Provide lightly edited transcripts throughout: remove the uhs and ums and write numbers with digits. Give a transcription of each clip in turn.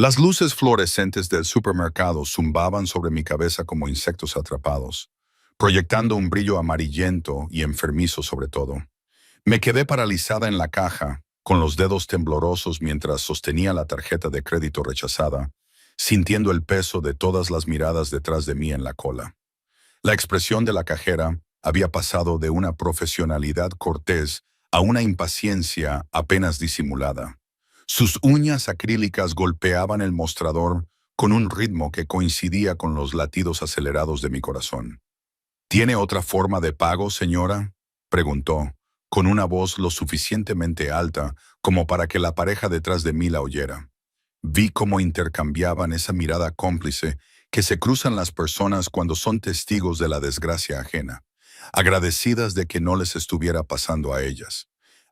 Las luces fluorescentes del supermercado zumbaban sobre mi cabeza como insectos atrapados, proyectando un brillo amarillento y enfermizo sobre todo. Me quedé paralizada en la caja, con los dedos temblorosos mientras sostenía la tarjeta de crédito rechazada, sintiendo el peso de todas las miradas detrás de mí en la cola. La expresión de la cajera había pasado de una profesionalidad cortés a una impaciencia apenas disimulada. Sus uñas acrílicas golpeaban el mostrador con un ritmo que coincidía con los latidos acelerados de mi corazón. ¿Tiene otra forma de pago, señora?, preguntó, con una voz lo suficientemente alta como para que la pareja detrás de mí la oyera. Vi cómo intercambiaban esa mirada cómplice que se cruzan las personas cuando son testigos de la desgracia ajena, agradecidas de que no les estuviera pasando a ellas,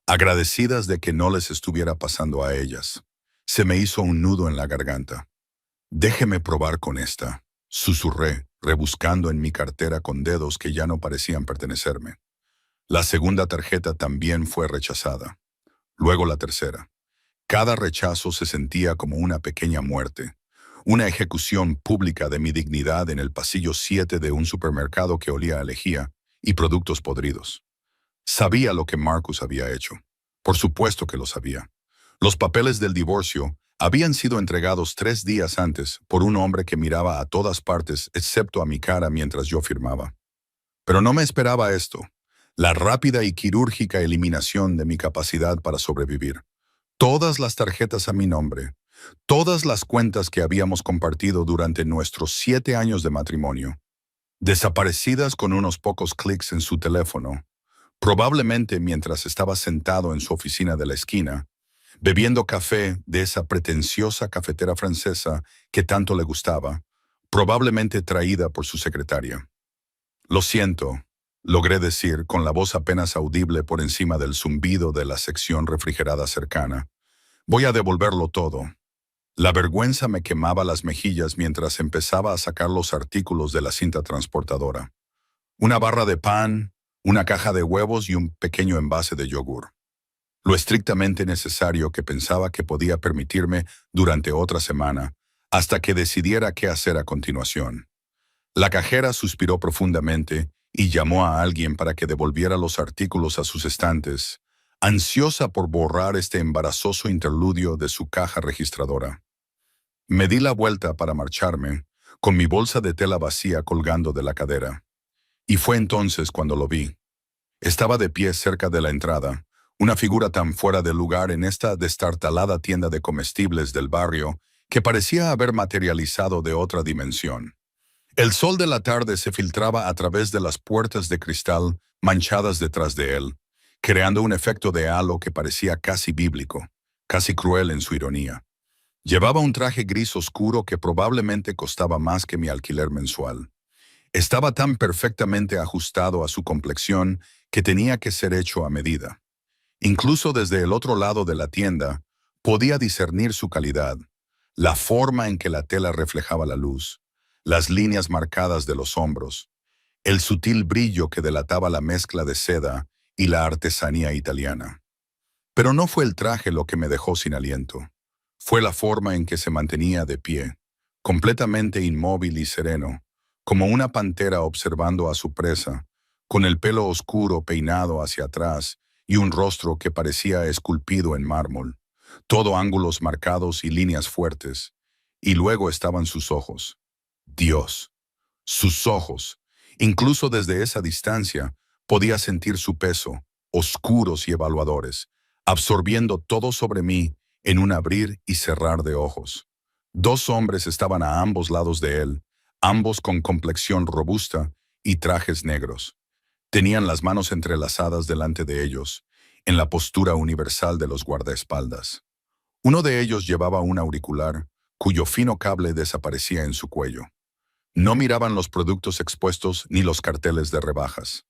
agradecidas de que no les estuviera pasando a ellas. Se me hizo un nudo en la garganta. Déjeme probar con esta, susurré, rebuscando en mi cartera con dedos que ya no parecían pertenecerme. La segunda tarjeta también fue rechazada. Luego la tercera. Cada rechazo se sentía como una pequeña muerte, una ejecución pública de mi dignidad en el pasillo 7 de un supermercado que olía a lejía y productos podridos. Sabía lo que Marcus había hecho. Por supuesto que lo sabía. Los papeles del divorcio habían sido entregados 3 días antes por un hombre que miraba a todas partes excepto a mi cara mientras yo firmaba. Pero no me esperaba esto, la rápida y quirúrgica eliminación de mi capacidad para sobrevivir. Todas las tarjetas a mi nombre, todas las cuentas que habíamos compartido durante nuestros 7 años de matrimonio, desaparecidas con unos pocos clics en su teléfono, probablemente mientras estaba sentado en su oficina de la esquina, bebiendo café de esa pretenciosa cafetera francesa que tanto le gustaba, probablemente traída por su secretaria. Lo siento, logré decir con la voz apenas audible por encima del zumbido de la sección refrigerada cercana. Voy a devolverlo todo. La vergüenza me quemaba las mejillas mientras empezaba a sacar los artículos de la cinta transportadora. Una barra de pan, una caja de huevos y un pequeño envase de yogur. Lo estrictamente necesario que pensaba que podía permitirme durante otra semana, hasta que decidiera qué hacer a continuación. La cajera suspiró profundamente y llamó a alguien para que devolviera los artículos a sus estantes, ansiosa por borrar este embarazoso interludio de su caja registradora. Me di la vuelta para marcharme, con mi bolsa de tela vacía colgando de la cadera. Y fue entonces cuando lo vi. Estaba de pie cerca de la entrada, una figura tan fuera de lugar en esta destartalada tienda de comestibles del barrio que parecía haber materializado de otra dimensión. El sol de la tarde se filtraba a través de las puertas de cristal manchadas detrás de él, creando un efecto de halo que parecía casi bíblico, casi cruel en su ironía. Llevaba un traje gris oscuro que probablemente costaba más que mi alquiler mensual. Estaba tan perfectamente ajustado a su complexión que tenía que ser hecho a medida. Incluso desde el otro lado de la tienda, podía discernir su calidad, la forma en que la tela reflejaba la luz, las líneas marcadas de los hombros, el sutil brillo que delataba la mezcla de seda y la artesanía italiana. Pero no fue el traje lo que me dejó sin aliento. Fue la forma en que se mantenía de pie, completamente inmóvil y sereno, como una pantera observando a su presa, con el pelo oscuro peinado hacia atrás y un rostro que parecía esculpido en mármol, todo ángulos marcados y líneas fuertes. Y luego estaban sus ojos. Dios. Sus ojos. Incluso desde esa distancia, podía sentir su peso, oscuros y evaluadores, absorbiendo todo sobre mí en un abrir y cerrar de ojos. 2 hombres estaban a ambos lados de él, ambos con complexión robusta y trajes negros. Tenían las manos entrelazadas delante de ellos, en la postura universal de los guardaespaldas. Uno de ellos llevaba un auricular, cuyo fino cable desaparecía en su cuello. No miraban los productos expuestos ni los carteles de rebajas.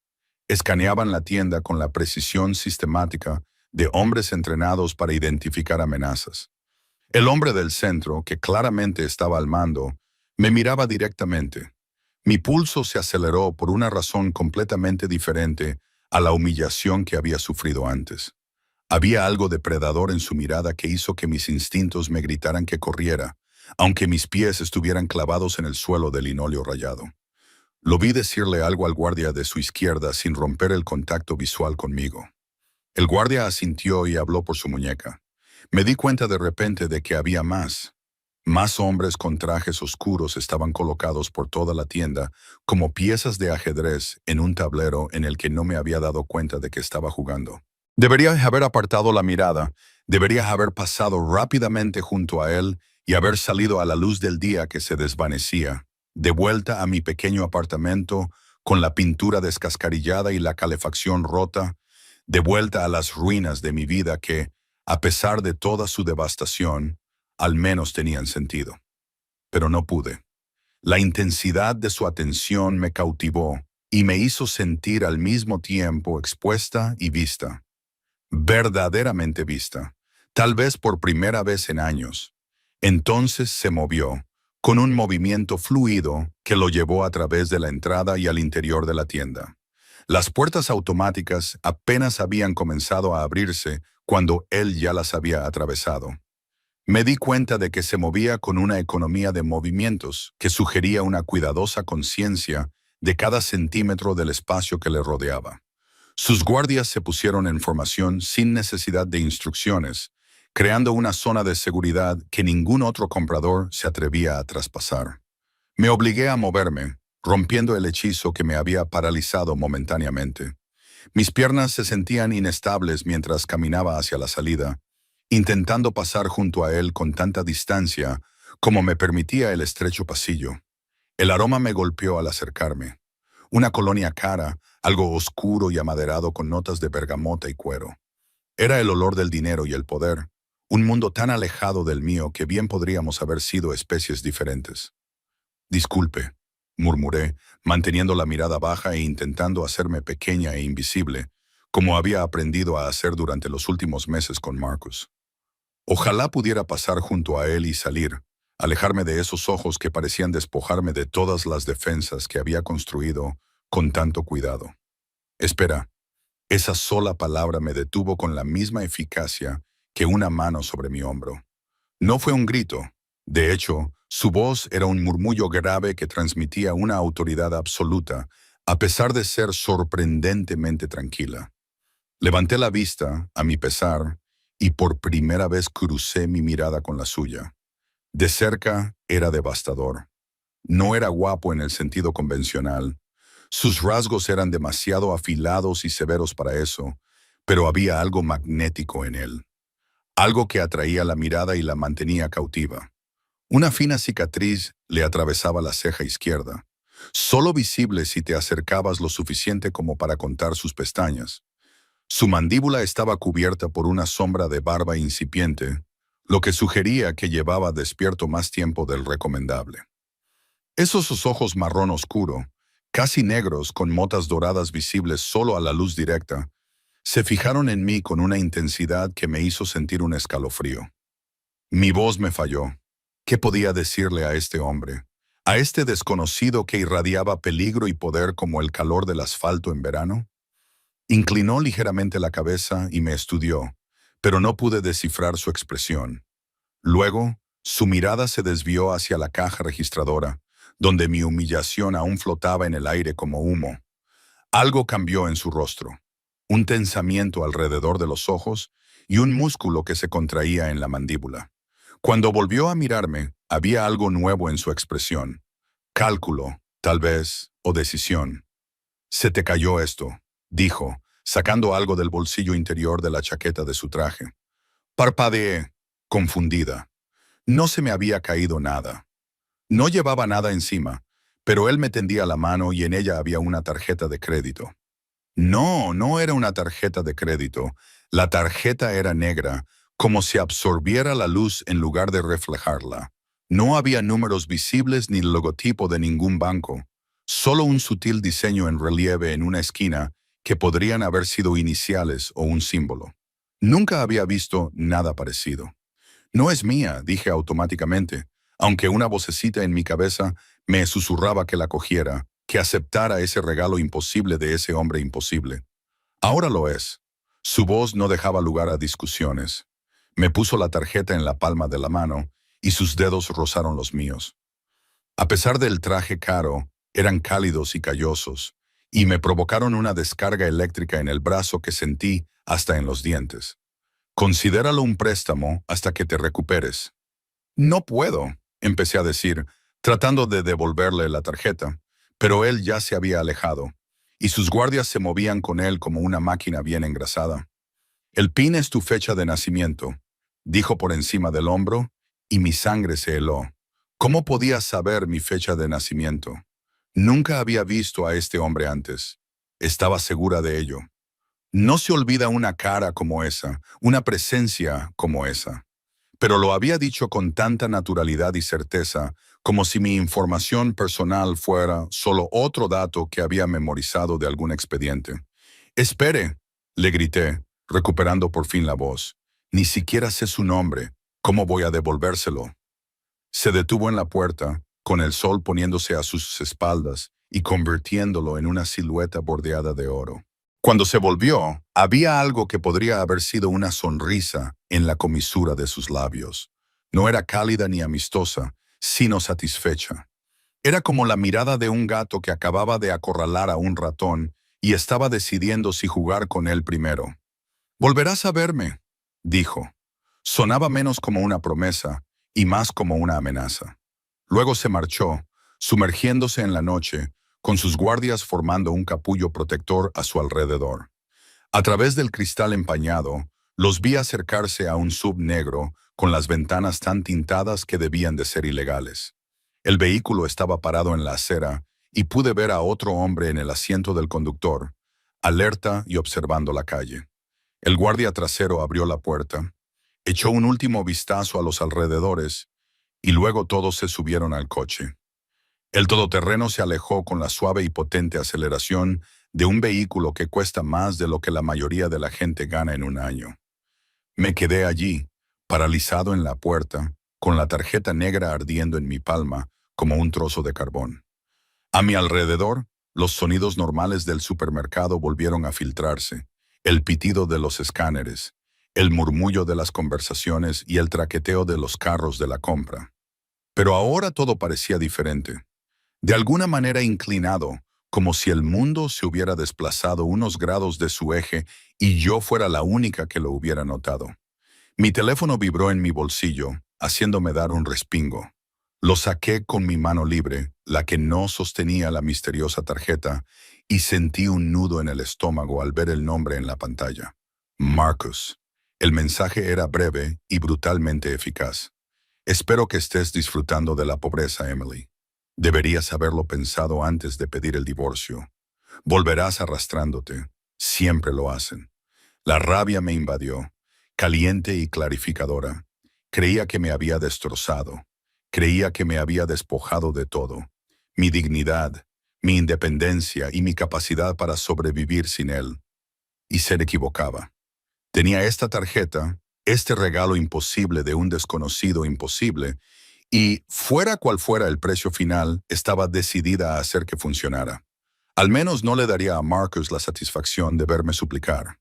Escaneaban la tienda con la precisión sistemática de hombres entrenados para identificar amenazas. El hombre del centro, que claramente estaba al mando, me miraba directamente. Mi pulso se aceleró por una razón completamente diferente a la humillación que había sufrido antes. Había algo depredador en su mirada que hizo que mis instintos me gritaran que corriera, aunque mis pies estuvieran clavados en el suelo de linóleo rayado. Lo vi decirle algo al guardia de su izquierda sin romper el contacto visual conmigo. El guardia asintió y habló por su muñeca. Me di cuenta de repente de que había más. Más hombres con trajes oscuros estaban colocados por toda la tienda como piezas de ajedrez en un tablero en el que no me había dado cuenta de que estaba jugando. Debería haber apartado la mirada, debería haber pasado rápidamente junto a él y haber salido a la luz del día que se desvanecía, de vuelta a mi pequeño apartamento con la pintura descascarillada y la calefacción rota, de vuelta a las ruinas de mi vida que, a pesar de toda su devastación, al menos tenían sentido. Pero no pude. La intensidad de su atención me cautivó y me hizo sentir al mismo tiempo expuesta y vista. Verdaderamente vista, tal vez por primera vez en años. Entonces se movió, con un movimiento fluido que lo llevó a través de la entrada y al interior de la tienda. Las puertas automáticas apenas habían comenzado a abrirse cuando él ya las había atravesado. Me di cuenta de que se movía con una economía de movimientos que sugería una cuidadosa conciencia de cada centímetro del espacio que le rodeaba. Sus guardias se pusieron en formación sin necesidad de instrucciones, creando una zona de seguridad que ningún otro comprador se atrevía a traspasar. Me obligué a moverme, rompiendo el hechizo que me había paralizado momentáneamente. Mis piernas se sentían inestables mientras caminaba hacia la salida, intentando pasar junto a él con tanta distancia como me permitía el estrecho pasillo. El aroma me golpeó al acercarme. Una colonia cara, algo oscuro y amaderado con notas de bergamota y cuero. Era el olor del dinero y el poder, un mundo tan alejado del mío que bien podríamos haber sido especies diferentes. Disculpe, murmuré, manteniendo la mirada baja e intentando hacerme pequeña e invisible, como había aprendido a hacer durante los últimos meses con Marcus. Ojalá pudiera pasar junto a él y salir, alejarme de esos ojos que parecían despojarme de todas las defensas que había construido con tanto cuidado. Espera, esa sola palabra me detuvo con la misma eficacia que una mano sobre mi hombro. No fue un grito. De hecho, su voz era un murmullo grave que transmitía una autoridad absoluta, a pesar de ser sorprendentemente tranquila. Levanté la vista, a mi pesar, y por primera vez crucé mi mirada con la suya. De cerca era devastador. No era guapo en el sentido convencional. Sus rasgos eran demasiado afilados y severos para eso, pero había algo magnético en él. Algo que atraía la mirada y la mantenía cautiva. Una fina cicatriz le atravesaba la ceja izquierda, solo visible si te acercabas lo suficiente como para contar sus pestañas. Su mandíbula estaba cubierta por una sombra de barba incipiente, lo que sugería que llevaba despierto más tiempo del recomendable. Esos ojos marrón oscuro, casi negros con motas doradas visibles solo a la luz directa, se fijaron en mí con una intensidad que me hizo sentir un escalofrío. Mi voz me falló. ¿Qué podía decirle a este hombre? ¿A este desconocido que irradiaba peligro y poder como el calor del asfalto en verano? Inclinó ligeramente la cabeza y me estudió, pero no pude descifrar su expresión. Luego, su mirada se desvió hacia la caja registradora, donde mi humillación aún flotaba en el aire como humo. Algo cambió en su rostro. Un tensamiento alrededor de los ojos y un músculo que se contraía en la mandíbula. Cuando volvió a mirarme, había algo nuevo en su expresión. Cálculo, tal vez, o decisión. «Se te cayó esto», dijo, sacando algo del bolsillo interior de la chaqueta de su traje. Parpadeé, confundida. No se me había caído nada. No llevaba nada encima, pero él me tendía la mano y en ella había una tarjeta de crédito. No, no era una tarjeta de crédito. La tarjeta era negra, como si absorbiera la luz en lugar de reflejarla. No había números visibles ni logotipo de ningún banco, solo un sutil diseño en relieve en una esquina que podrían haber sido iniciales o un símbolo. Nunca había visto nada parecido. «No es mía», dije automáticamente, aunque una vocecita en mi cabeza me susurraba que la cogiera, que aceptara ese regalo imposible de ese hombre imposible. Ahora lo es. Su voz no dejaba lugar a discusiones. Me puso la tarjeta en la palma de la mano y sus dedos rozaron los míos. A pesar del traje caro, eran cálidos y callosos, y me provocaron una descarga eléctrica en el brazo que sentí hasta en los dientes. Considéralo un préstamo hasta que te recuperes. No puedo, empecé a decir, tratando de devolverle la tarjeta, pero él ya se había alejado, y sus guardias se movían con él como una máquina bien engrasada. El PIN es tu fecha de nacimiento, dijo por encima del hombro, y mi sangre se heló. ¿Cómo podía saber mi fecha de nacimiento? Nunca había visto a este hombre antes. Estaba segura de ello. No se olvida una cara como esa, una presencia como esa. Pero lo había dicho con tanta naturalidad y certeza, como si mi información personal fuera solo otro dato que había memorizado de algún expediente. «Espere», le grité, recuperando por fin la voz. «Ni siquiera sé su nombre. ¿Cómo voy a devolvérselo?» Se detuvo en la puerta, con el sol poniéndose a sus espaldas y convirtiéndolo en una silueta bordeada de oro. Cuando se volvió, había algo que podría haber sido una sonrisa en la comisura de sus labios. No era cálida ni amistosa, sino satisfecha. Era como la mirada de un gato que acababa de acorralar a un ratón y estaba decidiendo si jugar con él primero. «Volverás a verme», dijo. Sonaba menos como una promesa y más como una amenaza. Luego se marchó, sumergiéndose en la noche, con sus guardias formando un capullo protector a su alrededor. A través del cristal empañado, los vi acercarse a un SUV negro con las ventanas tan tintadas que debían de ser ilegales. El vehículo estaba parado en la acera y pude ver a otro hombre en el asiento del conductor, alerta y observando la calle. El guardia trasero abrió la puerta, echó un último vistazo a los alrededores y luego todos se subieron al coche. El todoterreno se alejó con la suave y potente aceleración de un vehículo que cuesta más de lo que la mayoría de la gente gana en un año. Me quedé allí, paralizado en la puerta, con la tarjeta negra ardiendo en mi palma como un trozo de carbón. A mi alrededor, los sonidos normales del supermercado volvieron a filtrarse, el pitido de los escáneres, el murmullo de las conversaciones y el traqueteo de los carros de la compra. Pero ahora todo parecía diferente. De alguna manera inclinado, como si el mundo se hubiera desplazado unos grados de su eje y yo fuera la única que lo hubiera notado. Mi teléfono vibró en mi bolsillo, haciéndome dar un respingo. Lo saqué con mi mano libre, la que no sostenía la misteriosa tarjeta, y sentí un nudo en el estómago al ver el nombre en la pantalla. Marcus. El mensaje era breve y brutalmente eficaz. «Espero que estés disfrutando de la pobreza, Emily. Deberías haberlo pensado antes de pedir el divorcio. Volverás arrastrándote. Siempre lo hacen». La rabia me invadió, caliente y clarificadora. Creía que me había destrozado. Creía que me había despojado de todo. Mi dignidad, mi independencia y mi capacidad para sobrevivir sin él. Y se equivocaba. Tenía esta tarjeta, este regalo imposible de un desconocido imposible, y, fuera cual fuera el precio final, estaba decidida a hacer que funcionara. Al menos no le daría a Marcus la satisfacción de verme suplicar.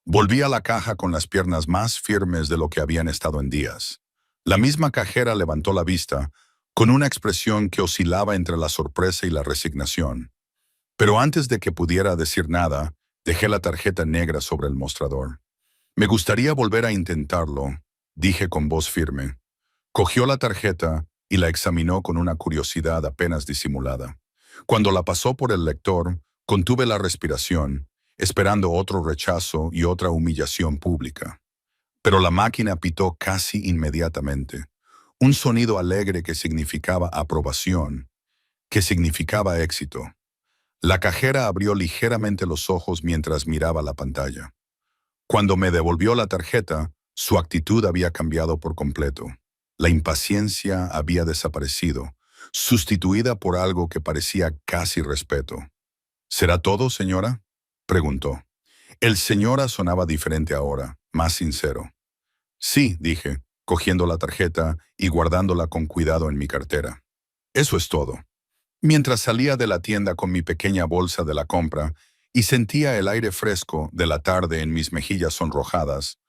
Volví a la caja con las piernas más firmes de lo que habían estado en días. La misma cajera levantó la vista, con una expresión que oscilaba entre la sorpresa y la resignación. Pero antes de que pudiera decir nada, dejé la tarjeta negra sobre el mostrador. «Me gustaría volver a intentarlo», dije con voz firme. Cogió la tarjeta y la examinó con una curiosidad apenas disimulada. Cuando la pasó por el lector, contuve la respiración, esperando otro rechazo y otra humillación pública. Pero la máquina pitó casi inmediatamente. Un sonido alegre que significaba aprobación, que significaba éxito. La cajera abrió ligeramente los ojos mientras miraba la pantalla. Cuando me devolvió la tarjeta, su actitud había cambiado por completo. La impaciencia había desaparecido, sustituida por algo que parecía casi respeto. «¿Será todo, señora?», preguntó. El señora sonaba diferente ahora, más sincero. «Sí», dije, cogiendo la tarjeta y guardándola con cuidado en mi cartera. «Eso es todo». Mientras salía de la tienda con mi pequeña bolsa de la compra y sentía el aire fresco de la tarde en mis mejillas sonrojadas,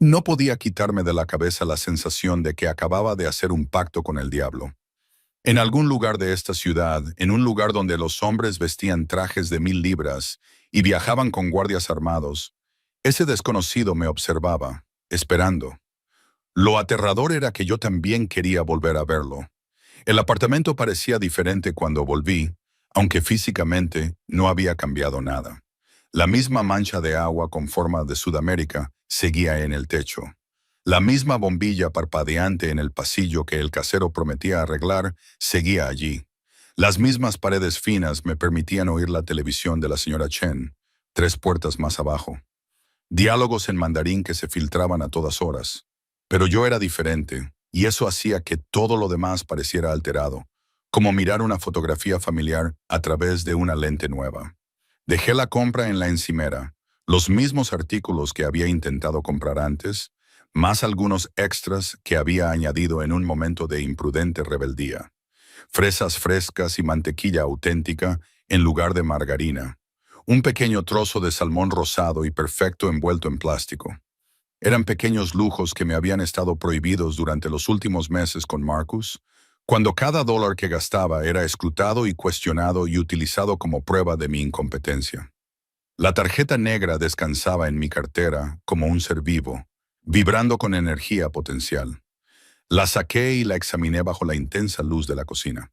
No podía quitarme de la cabeza la sensación de que acababa de hacer un pacto con el diablo. En algún lugar de esta ciudad, en un lugar donde los hombres vestían trajes de 1000 libras y viajaban con guardias armados, ese desconocido me observaba, esperando. Lo aterrador era que yo también quería volver a verlo. El apartamento parecía diferente cuando volví, aunque físicamente no había cambiado nada. La misma mancha de agua con forma de Sudamérica seguía en el techo. La misma bombilla parpadeante en el pasillo que el casero prometía arreglar seguía allí. Las mismas paredes finas me permitían oír la televisión de la señora Chen, 3 puertas más abajo. Diálogos en mandarín que se filtraban a todas horas. Pero yo era diferente, y eso hacía que todo lo demás pareciera alterado, como mirar una fotografía familiar a través de una lente nueva. Dejé la compra en la encimera, los mismos artículos que había intentado comprar antes, más algunos extras que había añadido en un momento de imprudente rebeldía. Fresas frescas y mantequilla auténtica en lugar de margarina. Un pequeño trozo de salmón rosado y perfecto envuelto en plástico. Eran pequeños lujos que me habían estado prohibidos durante los últimos meses con Marcus, cuando cada dólar que gastaba era escrutado y cuestionado y utilizado como prueba de mi incompetencia. La tarjeta negra descansaba en mi cartera como un ser vivo, vibrando con energía potencial. La saqué y la examiné bajo la intensa luz de la cocina.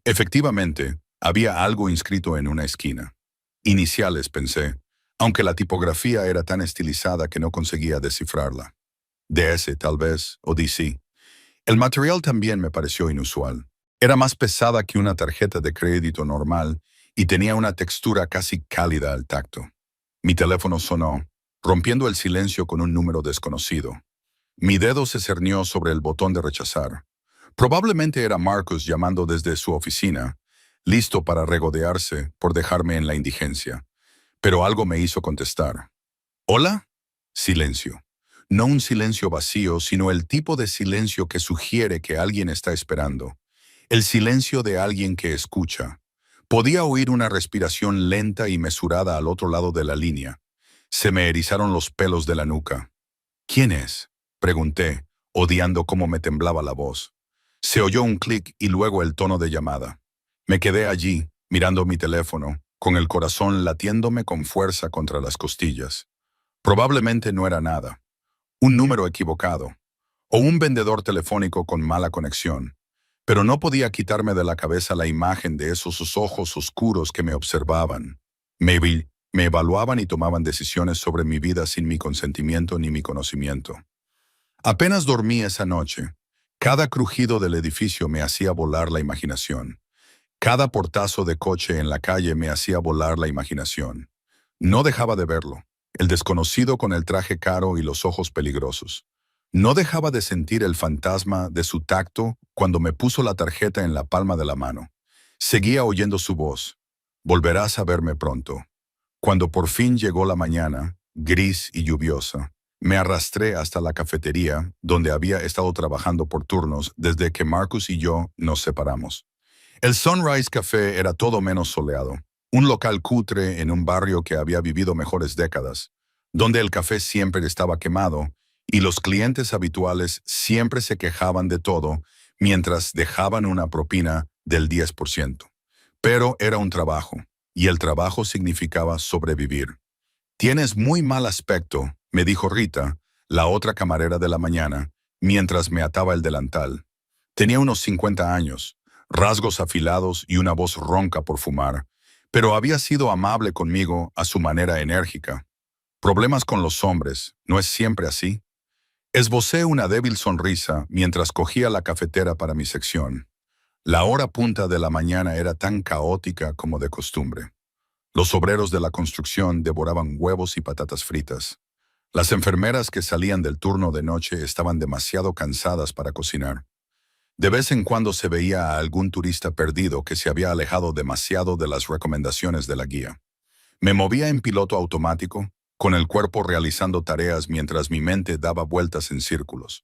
Efectivamente, había algo inscrito en una esquina. Iniciales, pensé, aunque la tipografía era tan estilizada que no conseguía descifrarla. DS, tal vez, o DC. El material también me pareció inusual. Era más pesada que una tarjeta de crédito normal y tenía una textura casi cálida al tacto. Mi teléfono sonó, rompiendo el silencio con un número desconocido. Mi dedo se cernió sobre el botón de rechazar. Probablemente era Marcus llamando desde su oficina, listo para regodearse por dejarme en la indigencia. Pero algo me hizo contestar. ¿Hola? Silencio. No un silencio vacío, sino el tipo de silencio que sugiere que alguien está esperando. El silencio de alguien que escucha. Podía oír una respiración lenta y mesurada al otro lado de la línea. Se me erizaron los pelos de la nuca. ¿Quién es?, pregunté, odiando cómo me temblaba la voz. Se oyó un clic y luego el tono de llamada. Me quedé allí, mirando mi teléfono, con el corazón latiéndome con fuerza contra las costillas. Probablemente no era nada. Un número equivocado. O un vendedor telefónico con mala conexión. Pero no podía quitarme de la cabeza la imagen de esos ojos oscuros que me observaban. Me evaluaban y tomaban decisiones sobre mi vida sin mi consentimiento ni mi conocimiento. Apenas dormí esa noche. Cada crujido del edificio me hacía volar la imaginación. Cada portazo de coche en la calle me hacía volar la imaginación. No dejaba de verlo, el desconocido con el traje caro y los ojos peligrosos. No dejaba de sentir el fantasma de su tacto cuando me puso la tarjeta en la palma de la mano. Seguía oyendo su voz. Volverás a verme pronto. Cuando por fin llegó la mañana, gris y lluviosa, me arrastré hasta la cafetería, donde había estado trabajando por turnos desde que Marcus y yo nos separamos. El Sunrise Café era todo menos soleado, un local cutre en un barrio que había vivido mejores décadas, donde el café siempre estaba quemado y los clientes habituales siempre se quejaban de todo mientras dejaban una propina del 10%. Pero era un trabajo, y el trabajo significaba sobrevivir. Tienes muy mal aspecto, me dijo Rita, la otra camarera de la mañana, mientras me ataba el delantal. Tenía unos 50 años, rasgos afilados y una voz ronca por fumar, pero había sido amable conmigo a su manera enérgica. Problemas con los hombres, ¿no es siempre así? Esbocé una débil sonrisa mientras cogía la cafetera para mi sección. La hora punta de la mañana era tan caótica como de costumbre. Los obreros de la construcción devoraban huevos y patatas fritas. Las enfermeras que salían del turno de noche estaban demasiado cansadas para cocinar. De vez en cuando se veía a algún turista perdido que se había alejado demasiado de las recomendaciones de la guía. Me movía en piloto automático, con el cuerpo realizando tareas mientras mi mente daba vueltas en círculos.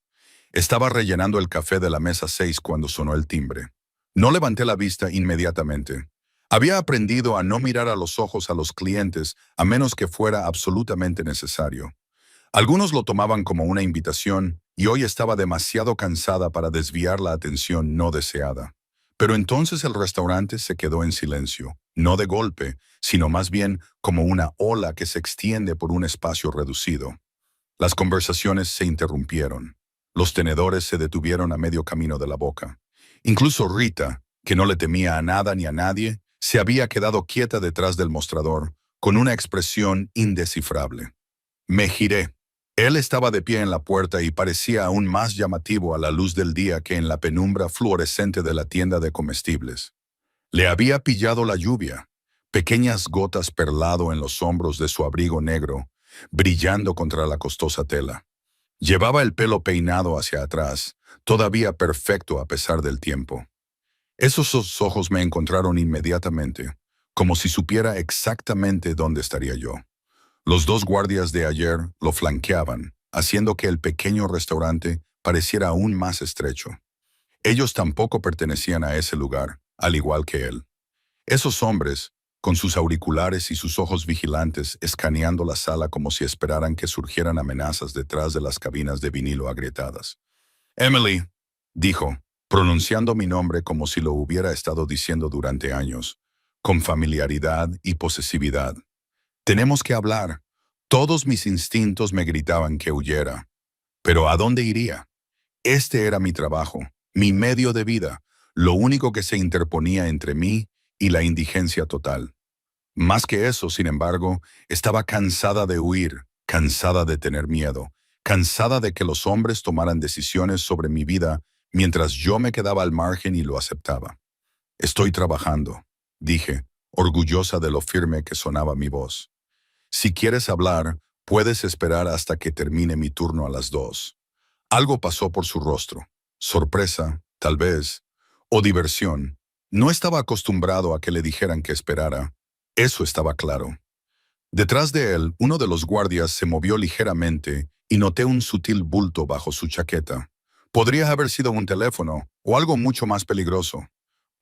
Estaba rellenando el café de la mesa 6 cuando sonó el timbre. No levanté la vista inmediatamente. Había aprendido a no mirar a los ojos a los clientes a menos que fuera absolutamente necesario. Algunos lo tomaban como una invitación y hoy estaba demasiado cansada para desviar la atención no deseada. Pero entonces el restaurante se quedó en silencio, no de golpe, sino más bien como una ola que se extiende por un espacio reducido. Las conversaciones se interrumpieron. Los tenedores se detuvieron a medio camino de la boca. Incluso Rita, que no le temía a nada ni a nadie, se había quedado quieta detrás del mostrador, con una expresión indescifrable. Me giré. Él estaba de pie en la puerta y parecía aún más llamativo a la luz del día que en la penumbra fluorescente de la tienda de comestibles. Le había pillado la lluvia, pequeñas gotas perlado en los hombros de su abrigo negro, brillando contra la costosa tela. Llevaba el pelo peinado hacia atrás, todavía perfecto a pesar del tiempo. Esos dos ojos me encontraron inmediatamente, como si supiera exactamente dónde estaría yo. Los dos guardias de ayer lo flanqueaban, haciendo que el pequeño restaurante pareciera aún más estrecho. Ellos tampoco pertenecían a ese lugar, al igual que él. Esos hombres, con sus auriculares y sus ojos vigilantes, escaneando la sala como si esperaran que surgieran amenazas detrás de las cabinas de vinilo agrietadas. Emily, dijo, pronunciando mi nombre como si lo hubiera estado diciendo durante años, con familiaridad y posesividad. Tenemos que hablar. Todos mis instintos me gritaban que huyera. Pero ¿a dónde iría? Este era mi trabajo, mi medio de vida, lo único que se interponía entre mí y la indigencia total. Más que eso, sin embargo, estaba cansada de huir, cansada de tener miedo, cansada de que los hombres tomaran decisiones sobre mi vida mientras yo me quedaba al margen y lo aceptaba. Estoy trabajando, dije, orgullosa de lo firme que sonaba mi voz. Si quieres hablar, puedes esperar hasta que termine mi turno a las 2. Algo pasó por su rostro. Sorpresa, tal vez, o diversión. No estaba acostumbrado a que le dijeran que esperara. Eso estaba claro. Detrás de él, uno de los guardias se movió ligeramente y noté un sutil bulto bajo su chaqueta. Podría haber sido un teléfono o algo mucho más peligroso.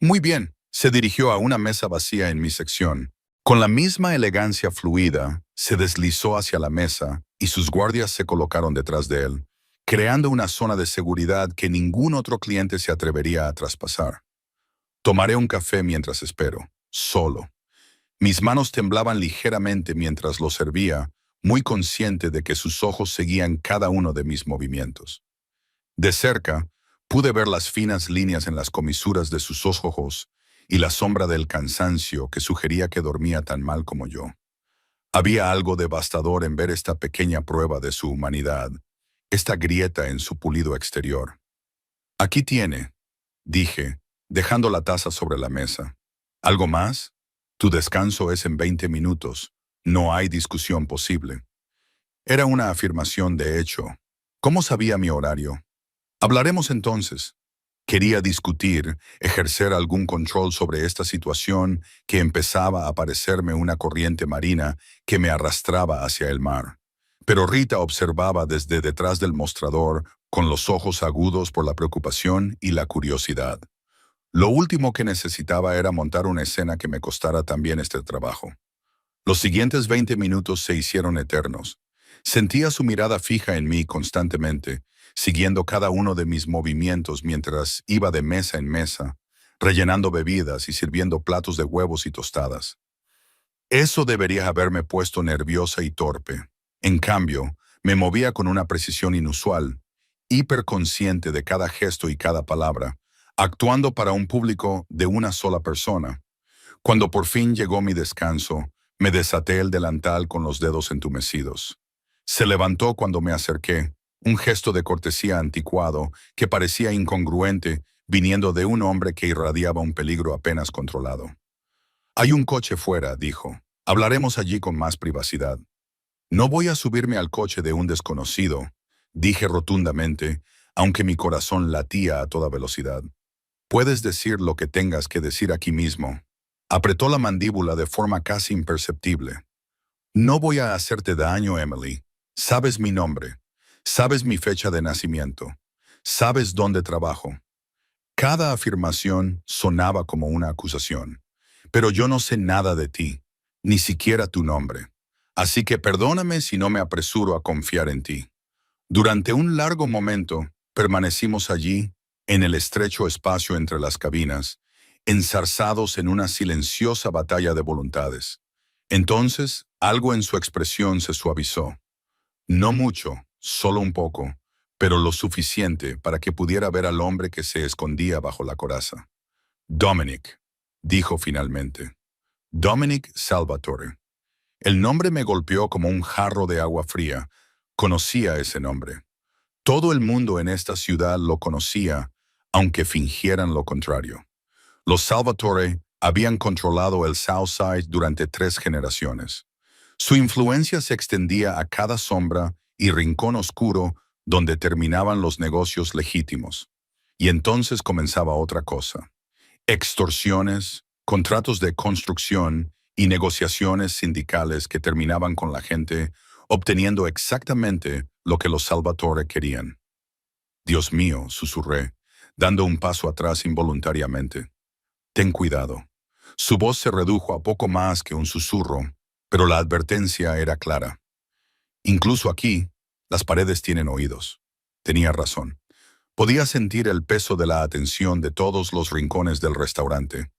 Muy bien, se dirigió a una mesa vacía en mi sección. Con la misma elegancia fluida, se deslizó hacia la mesa y sus guardias se colocaron detrás de él, creando una zona de seguridad que ningún otro cliente se atrevería a traspasar. Tomaré un café mientras espero, solo. Mis manos temblaban ligeramente mientras lo servía, muy consciente de que sus ojos seguían cada uno de mis movimientos. De cerca, pude ver las finas líneas en las comisuras de sus ojos y la sombra del cansancio que sugería que dormía tan mal como yo. Había algo devastador en ver esta pequeña prueba de su humanidad, esta grieta en su pulido exterior. Aquí tiene, dije, dejando la taza sobre la mesa. ¿Algo más? Tu descanso es en 20 minutos. No hay discusión posible. Era una afirmación de hecho. ¿Cómo sabía mi horario? Hablaremos entonces. Quería discutir, ejercer algún control sobre esta situación que empezaba a parecerme una corriente marina que me arrastraba hacia el mar. Pero Rita observaba desde detrás del mostrador, con los ojos agudos por la preocupación y la curiosidad. Lo último que necesitaba era montar una escena que me costara también este trabajo. Los siguientes 20 minutos se hicieron eternos. Sentía su mirada fija en mí constantemente, siguiendo cada uno de mis movimientos mientras iba de mesa en mesa, rellenando bebidas y sirviendo platos de huevos y tostadas. Eso debería haberme puesto nerviosa y torpe. En cambio, me movía con una precisión inusual, hiperconsciente de cada gesto y cada palabra, actuando para un público de una sola persona. Cuando por fin llegó mi descanso, me desaté el delantal con los dedos entumecidos. Se levantó cuando me acerqué, un gesto de cortesía anticuado que parecía incongruente viniendo de un hombre que irradiaba un peligro apenas controlado. Hay un coche fuera, dijo. Hablaremos allí con más privacidad. No voy a subirme al coche de un desconocido, dije rotundamente, aunque mi corazón latía a toda velocidad. Puedes decir lo que tengas que decir aquí mismo. Apretó la mandíbula de forma casi imperceptible. No voy a hacerte daño, Emily. Sabes mi nombre. Sabes mi fecha de nacimiento. Sabes dónde trabajo. Cada afirmación sonaba como una acusación. Pero yo no sé nada de ti, ni siquiera tu nombre. Así que perdóname si no me apresuro a confiar en ti. Durante un largo momento, permanecimos allí, en el estrecho espacio entre las cabinas, enzarzados en una silenciosa batalla de voluntades. Entonces, algo en su expresión se suavizó. No mucho, solo un poco, pero lo suficiente para que pudiera ver al hombre que se escondía bajo la coraza. Dominic, dijo finalmente. Dominic Salvatore. El nombre me golpeó como un jarro de agua fría. Conocía ese nombre. Todo el mundo en esta ciudad lo conocía, aunque fingieran lo contrario. Los Salvatore habían controlado el Southside durante 3 generaciones. Su influencia se extendía a cada sombra y rincón oscuro donde terminaban los negocios legítimos. Y entonces comenzaba otra cosa. Extorsiones, contratos de construcción y negociaciones sindicales que terminaban con la gente obteniendo exactamente lo que los Salvatore querían. Dios mío, susurré, dando un paso atrás involuntariamente. Ten cuidado. Su voz se redujo a poco más que un susurro, pero la advertencia era clara. Incluso aquí, las paredes tienen oídos. Tenía razón. Podía sentir el peso de la atención de todos los rincones del restaurante.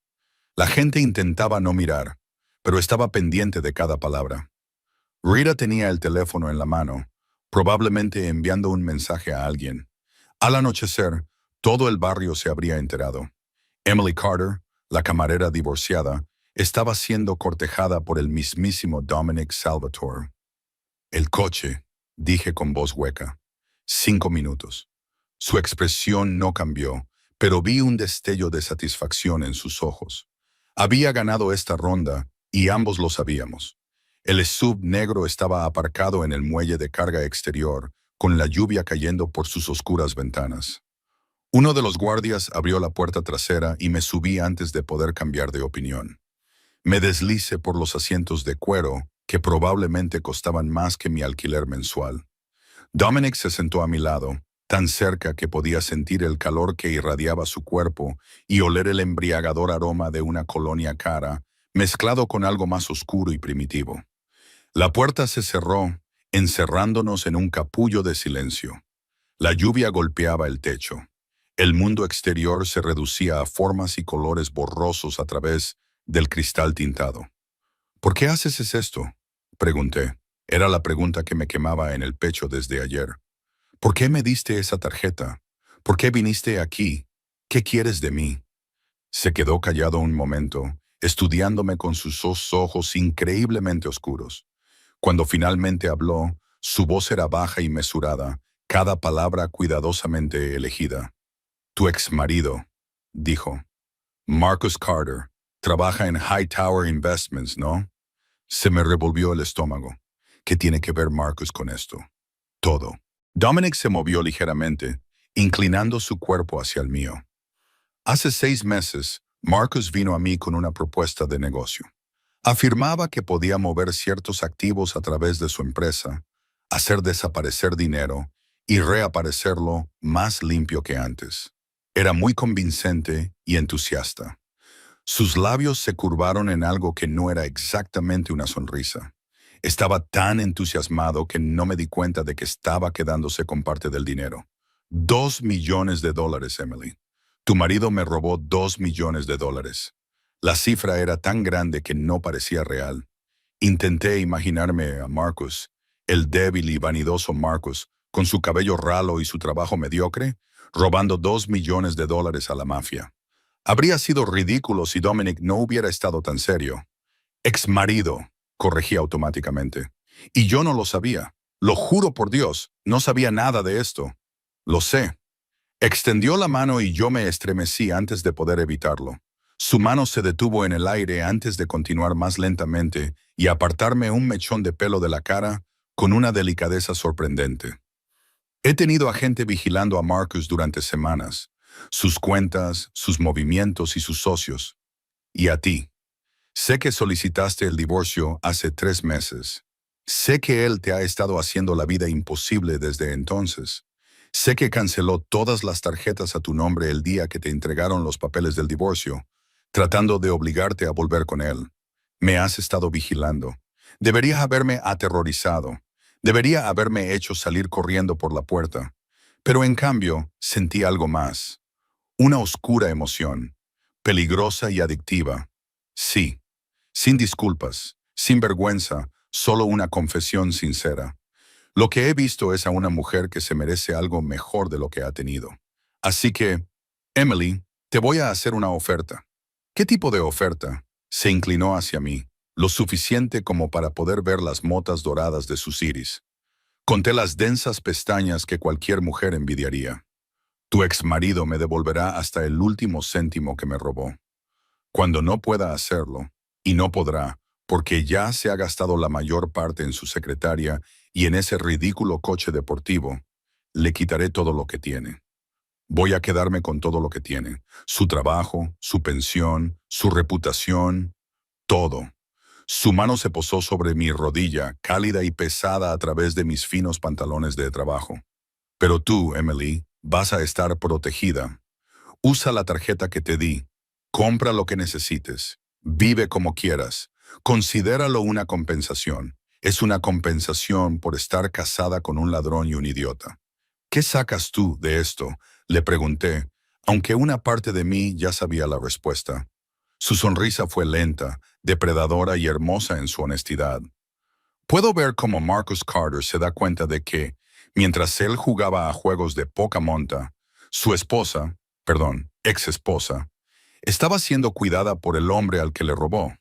La gente intentaba no mirar, pero estaba pendiente de cada palabra. Rita tenía el teléfono en la mano, probablemente enviando un mensaje a alguien. Al anochecer, todo el barrio se habría enterado. Emily Carter, la camarera divorciada, estaba siendo cortejada por el mismísimo Dominic Salvatore. El coche, dije con voz hueca. 5 minutos. Su expresión no cambió, pero vi un destello de satisfacción en sus ojos. Había ganado esta ronda y ambos lo sabíamos. El SUV negro estaba aparcado en el muelle de carga exterior, con la lluvia cayendo por sus oscuras ventanas. Uno de los guardias abrió la puerta trasera y me subí antes de poder cambiar de opinión. Me deslicé por los asientos de cuero, que probablemente costaban más que mi alquiler mensual. Dominic se sentó a mi lado, tan cerca que podía sentir el calor que irradiaba su cuerpo y oler el embriagador aroma de una colonia cara, mezclado con algo más oscuro y primitivo. La puerta se cerró, encerrándonos en un capullo de silencio. La lluvia golpeaba el techo. El mundo exterior se reducía a formas y colores borrosos a través del cristal tintado. ¿Por qué haces esto?, pregunté. Era la pregunta que me quemaba en el pecho desde ayer. ¿Por qué me diste esa tarjeta? ¿Por qué viniste aquí? ¿Qué quieres de mí? Se quedó callado un momento, estudiándome con sus 2 ojos increíblemente oscuros. Cuando finalmente habló, su voz era baja y mesurada, cada palabra cuidadosamente elegida. Tu exmarido, dijo. Marcus Carter. Trabaja en Hightower Investments, ¿no? Se me revolvió el estómago. ¿Qué tiene que ver Marcus con esto? Todo. Dominic se movió ligeramente, inclinando su cuerpo hacia el mío. Hace 6 meses, Marcus vino a mí con una propuesta de negocio. Afirmaba que podía mover ciertos activos a través de su empresa, hacer desaparecer dinero y reaparecerlo más limpio que antes. Era muy convincente y entusiasta. Sus labios se curvaron en algo que no era exactamente una sonrisa. Estaba tan entusiasmado que no me di cuenta de que estaba quedándose con parte del dinero. $2 millones, Emily. Tu marido me robó $2 millones. La cifra era tan grande que no parecía real. Intenté imaginarme a Marcus, el débil y vanidoso Marcus, con su cabello ralo y su trabajo mediocre, robando $2 millones a la mafia. Habría sido ridículo si Dominic no hubiera estado tan serio. Exmarido, corregí automáticamente. Y yo no lo sabía. Lo juro por Dios, no sabía nada de esto. Lo sé. Extendió la mano y yo me estremecí antes de poder evitarlo. Su mano se detuvo en el aire antes de continuar más lentamente y apartarme un mechón de pelo de la cara con una delicadeza sorprendente. He tenido a gente vigilando a Marcus durante semanas. Sus cuentas, sus movimientos y sus socios. Y a ti. Sé que solicitaste el divorcio hace 3 meses. Sé que él te ha estado haciendo la vida imposible desde entonces. Sé que canceló todas las tarjetas a tu nombre el día que te entregaron los papeles del divorcio, tratando de obligarte a volver con él. Me has estado vigilando. Debería haberme aterrorizado. Debería haberme hecho salir corriendo por la puerta. Pero en cambio, sentí algo más. Una oscura emoción, peligrosa y adictiva. Sí, sin disculpas, sin vergüenza, solo una confesión sincera. Lo que he visto es a una mujer que se merece algo mejor de lo que ha tenido. Así que, Emily, te voy a hacer una oferta. ¿Qué tipo de oferta? Se inclinó hacia mí, lo suficiente como para poder ver las motas doradas de sus iris. Conté las densas pestañas que cualquier mujer envidiaría. Tu exmarido me devolverá hasta el último céntimo que me robó. Cuando no pueda hacerlo, y no podrá, porque ya se ha gastado la mayor parte en su secretaria y en ese ridículo coche deportivo, le quitaré todo lo que tiene. Voy a quedarme con todo lo que tiene, su trabajo, su pensión, su reputación, todo. Su mano se posó sobre mi rodilla, cálida y pesada a través de mis finos pantalones de trabajo. Pero tú, Emily, vas a estar protegida. Usa la tarjeta que te di. Compra lo que necesites. Vive como quieras. Considéralo una compensación. Es una compensación por estar casada con un ladrón y un idiota. ¿Qué sacas tú de esto?, le pregunté, aunque una parte de mí ya sabía la respuesta. Su sonrisa fue lenta, depredadora y hermosa en su honestidad. Puedo ver cómo Marcus Carter se da cuenta de que, mientras él jugaba a juegos de poca monta, su esposa, ex esposa, estaba siendo cuidada por el hombre al que le robó.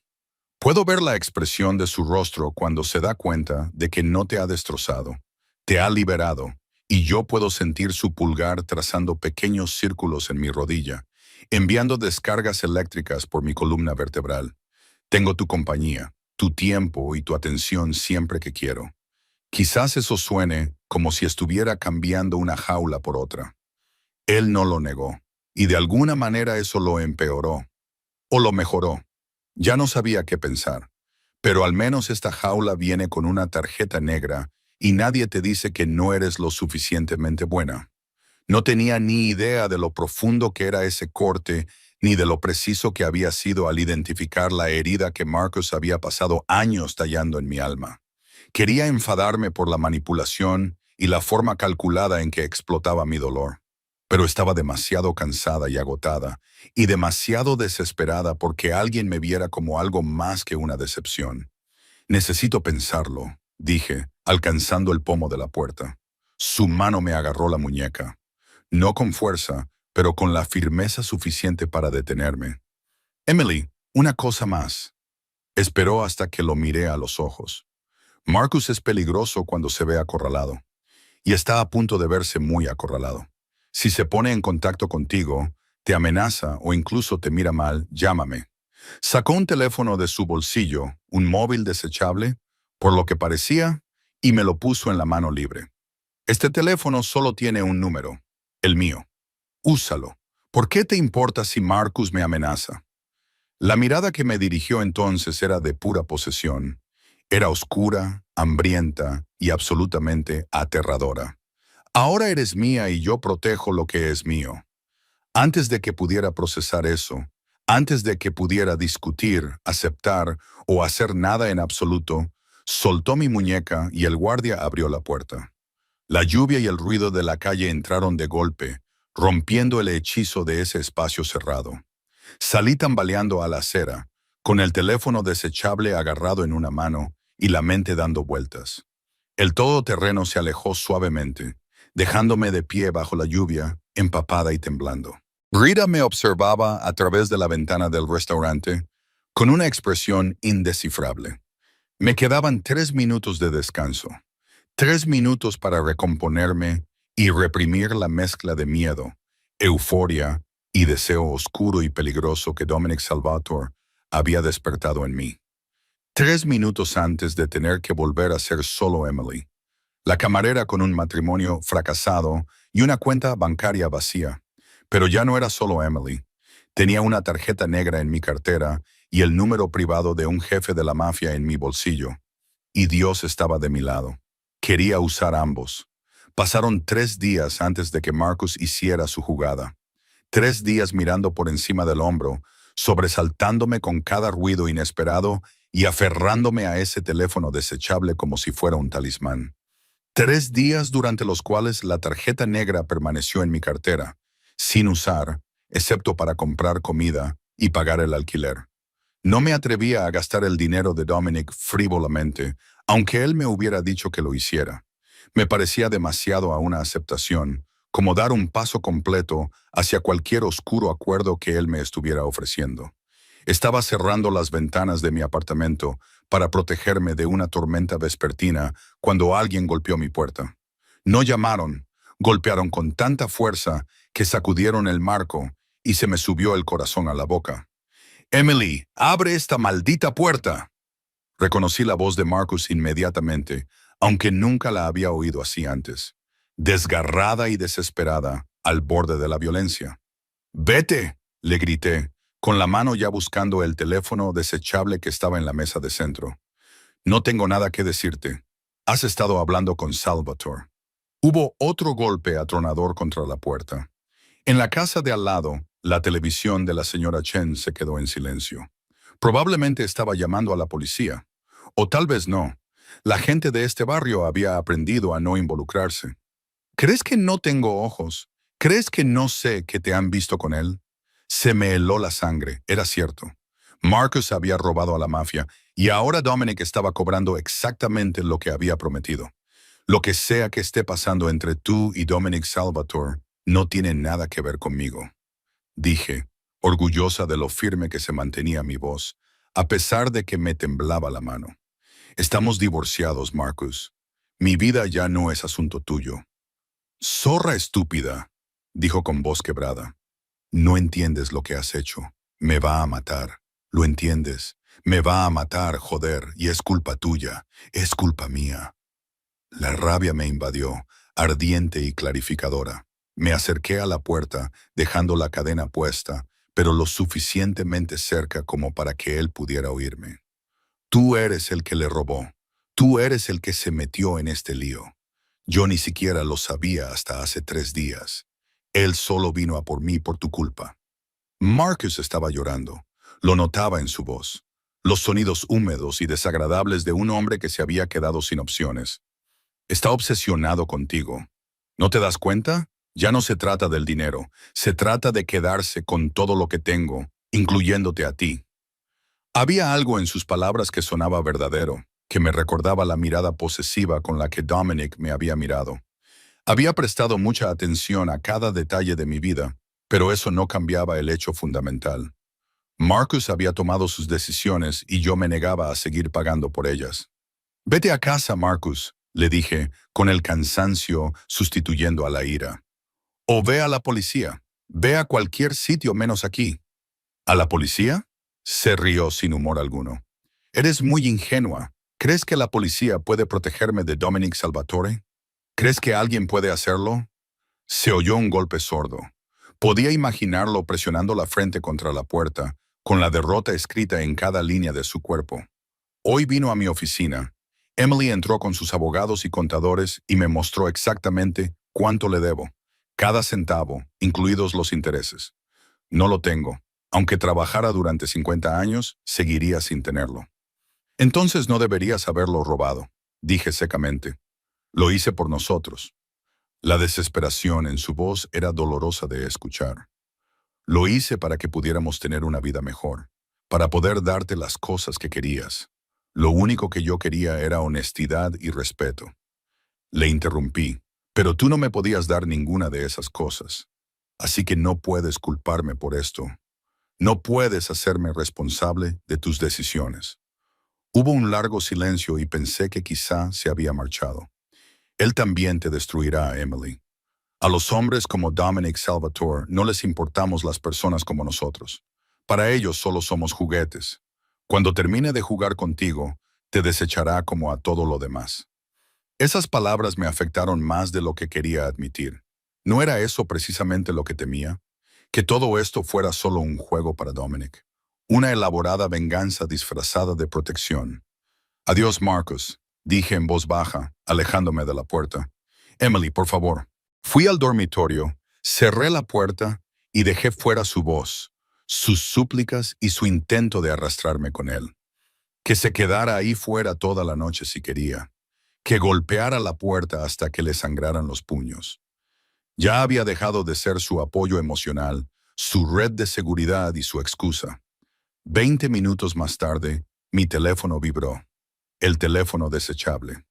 Puedo ver la expresión de su rostro cuando se da cuenta de que no te ha destrozado, te ha liberado, y yo puedo sentir su pulgar trazando pequeños círculos en mi rodilla, enviando descargas eléctricas por mi columna vertebral. Tengo tu compañía, tu tiempo y tu atención siempre que quiero. Quizás eso suene como si estuviera cambiando una jaula por otra. Él no lo negó, y de alguna manera eso lo empeoró, o lo mejoró. Ya no sabía qué pensar, pero al menos esta jaula viene con una tarjeta negra y nadie te dice que no eres lo suficientemente buena. No tenía ni idea de lo profundo que era ese corte, ni de lo preciso que había sido al identificar la herida que Marcus había pasado años tallando en mi alma. Quería enfadarme por la manipulación y la forma calculada en que explotaba mi dolor. Pero estaba demasiado cansada y agotada, y demasiado desesperada porque alguien me viera como algo más que una decepción. Necesito pensarlo, dije, alcanzando el pomo de la puerta. Su mano me agarró la muñeca. No con fuerza, pero con la firmeza suficiente para detenerme. Emily, una cosa más. Esperó hasta que lo miré a los ojos. Marcus es peligroso cuando se ve acorralado, y está a punto de verse muy acorralado. Si se pone en contacto contigo, te amenaza o incluso te mira mal, llámame. Sacó un teléfono de su bolsillo, un móvil desechable, por lo que parecía, y me lo puso en la mano libre. Este teléfono solo tiene un número, el mío. Úsalo. ¿Por qué te importa si Marcus me amenaza? La mirada que me dirigió entonces era de pura posesión. Era oscura, hambrienta y absolutamente aterradora. Ahora eres mía y yo protejo lo que es mío. Antes de que pudiera procesar eso, antes de que pudiera discutir, aceptar o hacer nada en absoluto, soltó mi muñeca y el guardia abrió la puerta. La lluvia y el ruido de la calle entraron de golpe, rompiendo el hechizo de ese espacio cerrado. Salí tambaleando a la acera, con el teléfono desechable agarrado en una mano y la mente dando vueltas. El todoterreno se alejó suavemente, dejándome de pie bajo la lluvia, empapada y temblando. Rita me observaba a través de la ventana del restaurante, con una expresión indescifrable. Me quedaban 3 minutos de descanso, 3 minutos para recomponerme y reprimir la mezcla de miedo, euforia y deseo oscuro y peligroso que Dominic Salvatore había despertado en mí. 3 minutos antes de tener que volver a ser solo Emily, la camarera con un matrimonio fracasado y una cuenta bancaria vacía. Pero ya no era solo Emily. Tenía una tarjeta negra en mi cartera y el número privado de un jefe de la mafia en mi bolsillo. Y Dios estaba de mi lado. Quería usar ambos. Pasaron 3 días antes de que Marcus hiciera su jugada. 3 días mirando por encima del hombro, sobresaltándome con cada ruido inesperado y aferrándome a ese teléfono desechable como si fuera un talismán. 3 días durante los cuales la tarjeta negra permaneció en mi cartera, sin usar, excepto para comprar comida y pagar el alquiler. No me atrevía a gastar el dinero de Dominic frívolamente, aunque él me hubiera dicho que lo hiciera. Me parecía demasiado a una aceptación, como dar un paso completo hacia cualquier oscuro acuerdo que él me estuviera ofreciendo. Estaba cerrando las ventanas de mi apartamento para protegerme de una tormenta vespertina cuando alguien golpeó mi puerta. No llamaron, golpearon con tanta fuerza que sacudieron el marco y se me subió el corazón a la boca. «Emily, abre esta maldita puerta». Reconocí la voz de Marcus inmediatamente, aunque nunca la había oído así antes. Desgarrada y desesperada, al borde de la violencia. «¡Vete!», le grité, con la mano ya buscando el teléfono desechable que estaba en la mesa de centro. «No tengo nada que decirte. Has estado hablando con Salvatore». Hubo otro golpe atronador contra la puerta. En la casa de al lado, la televisión de la señora Chen se quedó en silencio. Probablemente estaba llamando a la policía. O tal vez no. La gente de este barrio había aprendido a no involucrarse. «¿Crees que no tengo ojos? ¿Crees que no sé que te han visto con él?» Se me heló la sangre, era cierto. Marcus había robado a la mafia y ahora Dominic estaba cobrando exactamente lo que había prometido. Lo que sea que esté pasando entre tú y Dominic Salvatore no tiene nada que ver conmigo, dije, orgullosa de lo firme que se mantenía mi voz, a pesar de que me temblaba la mano. «Estamos divorciados, Marcus. Mi vida ya no es asunto tuyo». «Zorra estúpida», dijo con voz quebrada. «No entiendes lo que has hecho. Me va a matar. ¿Lo entiendes? Me va a matar, joder, y es culpa tuya. Es culpa mía». La rabia me invadió, ardiente y clarificadora. Me acerqué a la puerta, dejando la cadena puesta, pero lo suficientemente cerca como para que él pudiera oírme. «Tú eres el que le robó. Tú eres el que se metió en este lío. Yo ni siquiera lo sabía hasta hace 3 días. Él solo vino a por mí por tu culpa». Marcus estaba llorando. Lo notaba en su voz. Los sonidos húmedos y desagradables de un hombre que se había quedado sin opciones. «Está obsesionado contigo. ¿No te das cuenta? Ya no se trata del dinero. Se trata de quedarse con todo lo que tengo, incluyéndote a ti». Había algo en sus palabras que sonaba verdadero, que me recordaba la mirada posesiva con la que Dominic me había mirado. Había prestado mucha atención a cada detalle de mi vida, pero eso no cambiaba el hecho fundamental. Marcus había tomado sus decisiones y yo me negaba a seguir pagando por ellas. «Vete a casa, Marcus», le dije, con el cansancio sustituyendo a la ira. «O ve a la policía. Ve a cualquier sitio menos aquí». «¿A la policía?», se rió sin humor alguno. «Eres muy ingenua. ¿Crees que la policía puede protegerme de Dominic Salvatore? ¿Crees que alguien puede hacerlo?». Se oyó un golpe sordo. Podía imaginarlo presionando la frente contra la puerta, con la derrota escrita en cada línea de su cuerpo. Hoy vino a mi oficina. Emily entró con sus abogados y contadores y me mostró exactamente cuánto le debo. Cada centavo, incluidos los intereses. No lo tengo. Aunque trabajara durante 50 años, seguiría sin tenerlo. «Entonces no deberías haberlo robado», dije secamente. «Lo hice por nosotros». La desesperación en su voz era dolorosa de escuchar. «Lo hice para que pudiéramos tener una vida mejor, para poder darte las cosas que querías. Lo único que yo quería era honestidad y respeto». Le interrumpí. «Pero tú no me podías dar ninguna de esas cosas. Así que no puedes culparme por esto. No puedes hacerme responsable de tus decisiones». Hubo un largo silencio y pensé que quizá se había marchado. «Él también te destruirá, Emily. A los hombres como Dominic Salvatore no les importamos las personas como nosotros. Para ellos solo somos juguetes. Cuando termine de jugar contigo, te desechará como a todo lo demás». Esas palabras me afectaron más de lo que quería admitir. ¿No era eso precisamente lo que temía? Que todo esto fuera solo un juego para Dominic. Una elaborada venganza disfrazada de protección. «Adiós, Marcus», dije en voz baja, alejándome de la puerta. «Emily, por favor». Fui al dormitorio, cerré la puerta y dejé fuera su voz, sus súplicas y su intento de arrastrarme con él. que se quedara ahí fuera toda la noche si quería, que golpeara la puerta hasta que le sangraran los puños. Ya había dejado de ser su apoyo emocional, su red de seguridad y su excusa. 20 minutos más tarde, mi teléfono vibró. El teléfono desechable.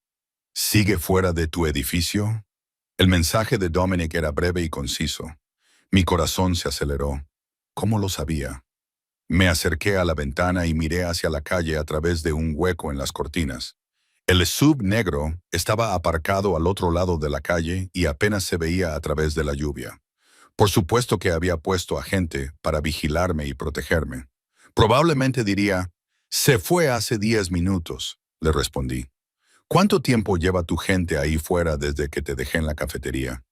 ¿Sigue fuera de tu edificio? El mensaje de Dominic era breve y conciso. Mi corazón se aceleró. ¿Cómo lo sabía? Me acerqué a la ventana y miré hacia la calle a través de un hueco en las cortinas. El SUV negro estaba aparcado al otro lado de la calle y apenas se veía a través de la lluvia. Por supuesto que había puesto a gente para vigilarme y protegerme. Probablemente diría, se fue hace 10 minutos, le respondí. ¿Cuánto tiempo lleva tu gente ahí fuera desde que te dejé en la cafetería?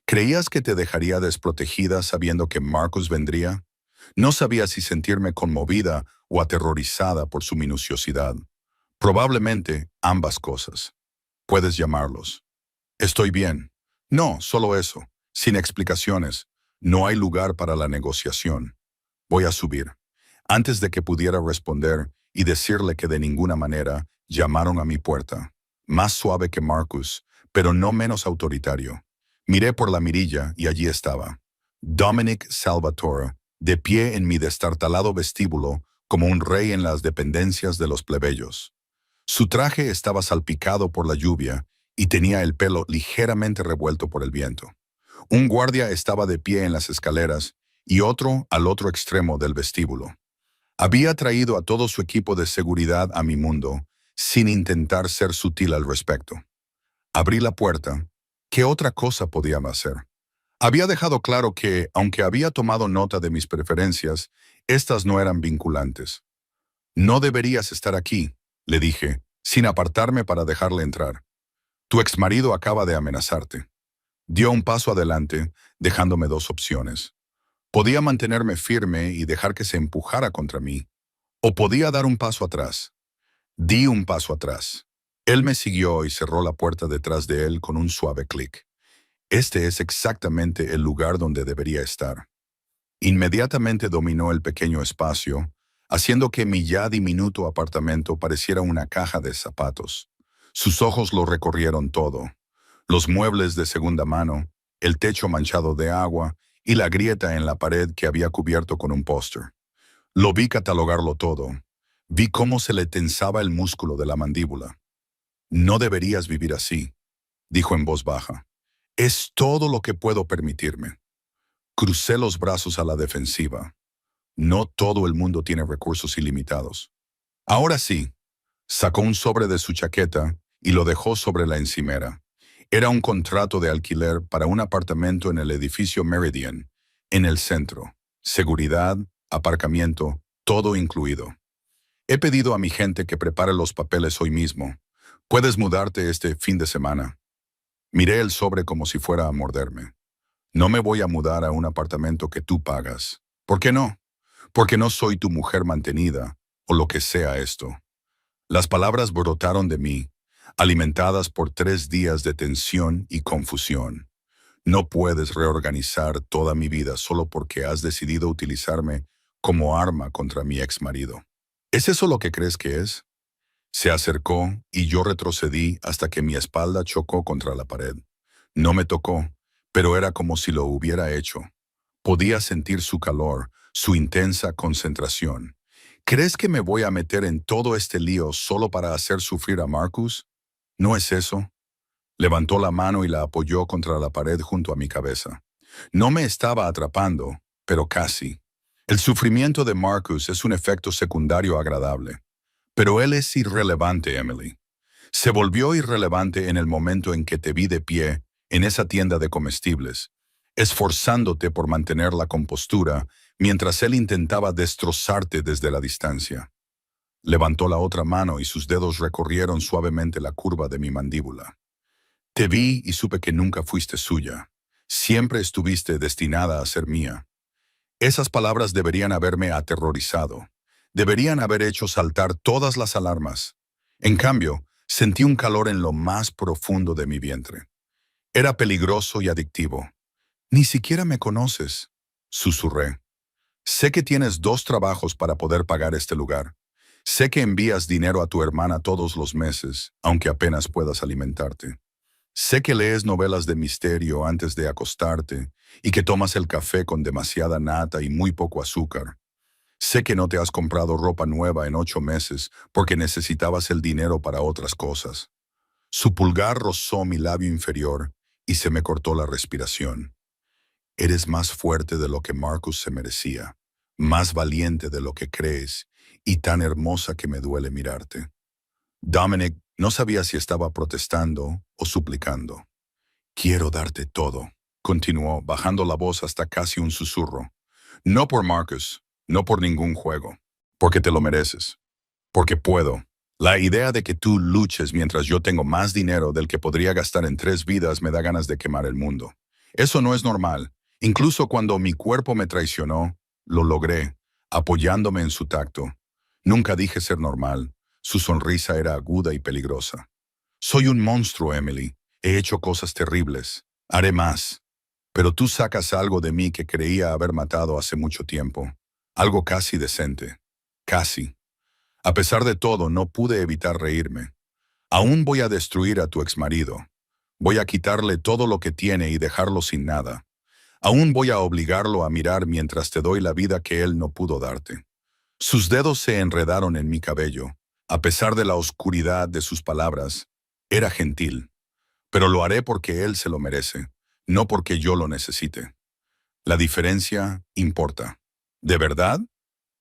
¿Creías que te dejaría desprotegida sabiendo que Marcus vendría? No sabía si sentirme conmovida o aterrorizada por su minuciosidad. Probablemente ambas cosas. Puedes llamarlos. Estoy bien. No, solo eso. Sin explicaciones. No hay lugar para la negociación. Voy a subir. Antes de que pudiera responder y decirle que de ninguna manera, llamaron a mi puerta. Más suave que Marcus, pero no menos autoritario. Miré por la mirilla y allí estaba. Dominic Salvatore, de pie en mi destartalado vestíbulo, como un rey en las dependencias de los plebeyos. Su traje estaba salpicado por la lluvia y tenía el pelo ligeramente revuelto por el viento. Un guardia estaba de pie en las escaleras y otro al otro extremo del vestíbulo. Había traído a todo su equipo de seguridad a mi mundo, sin intentar ser sutil al respecto. Abrí la puerta. ¿Qué otra cosa podía hacer? Había dejado claro que, aunque había tomado nota de mis preferencias, estas no eran vinculantes. No deberías estar aquí, le dije, sin apartarme para dejarle entrar. Tu exmarido acaba de amenazarte. Dio un paso adelante, dejándome dos opciones. Podía mantenerme firme y dejar que se empujara contra mí, o podía dar un paso atrás. Di un paso atrás. Él me siguió y cerró la puerta detrás de él con un suave clic. Este es exactamente el lugar donde debería estar. Inmediatamente dominó el pequeño espacio, haciendo que mi ya diminuto apartamento pareciera una caja de zapatos. Sus ojos lo recorrieron todo. Los muebles de segunda mano, el techo manchado de agua y la grieta en la pared que había cubierto con un póster. Lo vi catalogarlo todo. Vi cómo se le tensaba el músculo de la mandíbula. No deberías vivir así, dijo en voz baja. Es todo lo que puedo permitirme. Crucé los brazos a la defensiva. No todo el mundo tiene recursos ilimitados. Ahora sí, sacó un sobre de su chaqueta y lo dejó sobre la encimera. Era un contrato de alquiler para un apartamento en el edificio Meridian, en el centro. Seguridad, aparcamiento, todo incluido. He pedido a mi gente que prepare los papeles hoy mismo. Puedes mudarte este fin de semana. Miré el sobre como si fuera a morderme. No me voy a mudar a un apartamento que tú pagas. ¿Por qué no? Porque no soy tu mujer mantenida, o lo que sea esto. Las palabras brotaron de mí, alimentadas por 3 días de tensión y confusión. No puedes reorganizar toda mi vida solo porque has decidido utilizarme como arma contra mi exmarido. ¿Es eso lo que crees que es? Se acercó y yo retrocedí hasta que mi espalda chocó contra la pared. No me tocó, pero era como si lo hubiera hecho. Podía sentir su calor, su intensa concentración. ¿Crees que me voy a meter en todo este lío solo para hacer sufrir a Marcus? ¿No es eso? Levantó la mano y la apoyó contra la pared junto a mi cabeza. No me estaba atrapando, pero casi. El sufrimiento de Marcus es un efecto secundario agradable. Pero él es irrelevante, Emily. Se volvió irrelevante en el momento en que te vi de pie en esa tienda de comestibles, esforzándote por mantener la compostura mientras él intentaba destrozarte desde la distancia. Levantó la otra mano y sus dedos recorrieron suavemente la curva de mi mandíbula. Te vi y supe que nunca fuiste suya. Siempre estuviste destinada a ser mía. Esas palabras deberían haberme aterrorizado. Deberían haber hecho saltar todas las alarmas. En cambio, sentí un calor en lo más profundo de mi vientre. Era peligroso y adictivo. Ni siquiera me conoces, susurré. Sé que tienes 2 trabajos para poder pagar este lugar. Sé que envías dinero a tu hermana todos los meses, aunque apenas puedas alimentarte. Sé que lees novelas de misterio antes de acostarte y que tomas el café con demasiada nata y muy poco azúcar. Sé que no te has comprado ropa nueva en 8 meses porque necesitabas el dinero para otras cosas. Su pulgar rozó mi labio inferior y se me cortó la respiración. Eres más fuerte de lo que Marcus se merecía, más valiente de lo que crees y tan hermosa que me duele mirarte. Dominic no sabía si estaba protestando o suplicando. Quiero darte todo, continuó, bajando la voz hasta casi un susurro. No por Marcus, no por ningún juego, porque te lo mereces, porque puedo. La idea de que tú luches mientras yo tengo más dinero del que podría gastar en 3 vidas me da ganas de quemar el mundo. Eso no es normal. Incluso cuando mi cuerpo me traicionó, lo logré, apoyándome en su tacto. Nunca dije ser normal. Su sonrisa era aguda y peligrosa. Soy un monstruo, Emily. He hecho cosas terribles. Haré más. Pero tú sacas algo de mí que creía haber matado hace mucho tiempo. Algo casi decente. Casi. A pesar de todo, no pude evitar reírme. Aún voy a destruir a tu exmarido. Voy a quitarle todo lo que tiene y dejarlo sin nada. Aún voy a obligarlo a mirar mientras te doy la vida que él no pudo darte. Sus dedos se enredaron en mi cabello. A pesar de la oscuridad de sus palabras, era gentil. Pero lo haré porque él se lo merece, no porque yo lo necesite. La diferencia importa. ¿De verdad?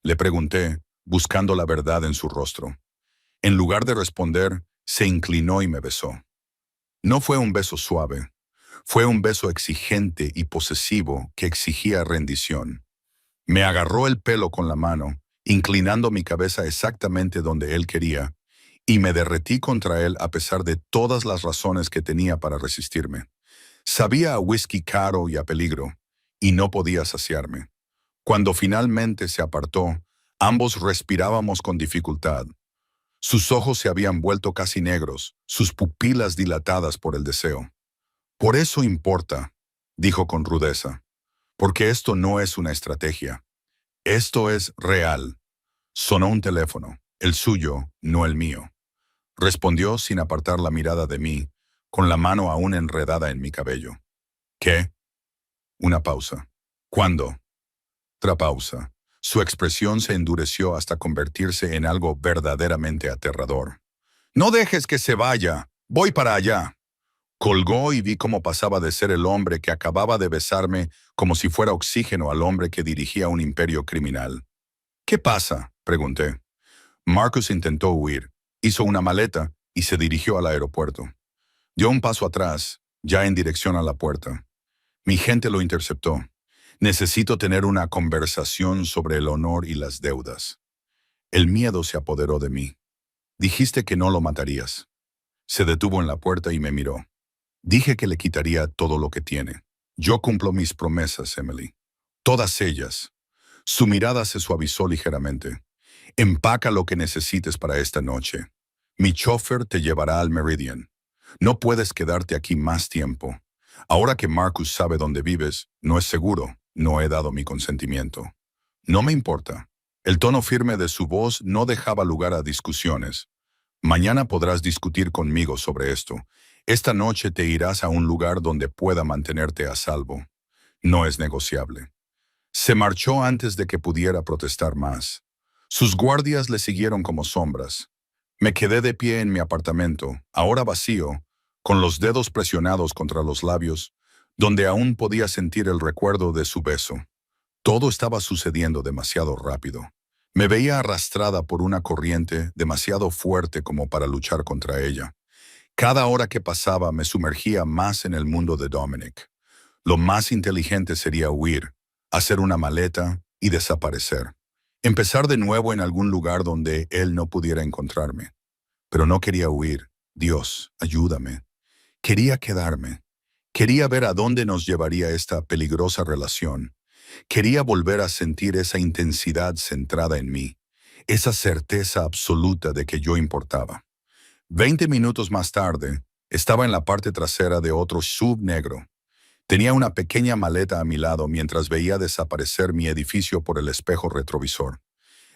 Le pregunté, buscando la verdad en su rostro. En lugar de responder, se inclinó y me besó. No fue un beso suave. Fue un beso exigente y posesivo que exigía rendición. Me agarró el pelo con la mano, inclinando mi cabeza exactamente donde él quería, y me derretí contra él a pesar de todas las razones que tenía para resistirme. Sabía a whisky caro y a peligro, y no podía saciarme. Cuando finalmente se apartó, ambos respirábamos con dificultad. Sus ojos se habían vuelto casi negros, sus pupilas dilatadas por el deseo. Por eso importa, dijo con rudeza, porque esto no es una estrategia. Esto es real. Sonó un teléfono, el suyo, no el mío. Respondió sin apartar la mirada de mí, con la mano aún enredada en mi cabello. ¿Qué? Una pausa. ¿Cuándo? Otra pausa. Su expresión se endureció hasta convertirse en algo verdaderamente aterrador. No dejes que se vaya. Voy para allá. Colgó y vi cómo pasaba de ser el hombre que acababa de besarme como si fuera oxígeno al hombre que dirigía un imperio criminal. ¿Qué pasa?, pregunté. Marcus intentó huir, hizo una maleta y se dirigió al aeropuerto. Dio un paso atrás, ya en dirección a la puerta. Mi gente lo interceptó. Necesito tener una conversación sobre el honor y las deudas. El miedo se apoderó de mí. Dijiste que no lo matarías. Se detuvo en la puerta y me miró. Dije que le quitaría todo lo que tiene. Yo cumplo mis promesas, Emily. Todas ellas. Su mirada se suavizó ligeramente. Empaca lo que necesites para esta noche. Mi chofer te llevará al Meridian. No puedes quedarte aquí más tiempo. Ahora que Marcus sabe dónde vives, no es seguro. No he dado mi consentimiento. No me importa. El tono firme de su voz no dejaba lugar a discusiones. Mañana podrás discutir conmigo sobre esto. Esta noche te irás a un lugar donde pueda mantenerte a salvo. No es negociable. Se marchó antes de que pudiera protestar más. Sus guardias le siguieron como sombras. Me quedé de pie en mi apartamento, ahora vacío, con los dedos presionados contra los labios, donde aún podía sentir el recuerdo de su beso. Todo estaba sucediendo demasiado rápido. Me veía arrastrada por una corriente demasiado fuerte como para luchar contra ella. Cada hora que pasaba me sumergía más en el mundo de Dominic. Lo más inteligente sería huir, hacer una maleta y desaparecer. Empezar de nuevo en algún lugar donde él no pudiera encontrarme. Pero no quería huir. Dios, ayúdame. Quería quedarme. Quería ver a dónde nos llevaría esta peligrosa relación. Quería volver a sentir esa intensidad centrada en mí, esa certeza absoluta de que yo importaba. 20 minutos más tarde, estaba en la parte trasera de otro SUV negro. Tenía una pequeña maleta a mi lado mientras veía desaparecer mi edificio por el espejo retrovisor.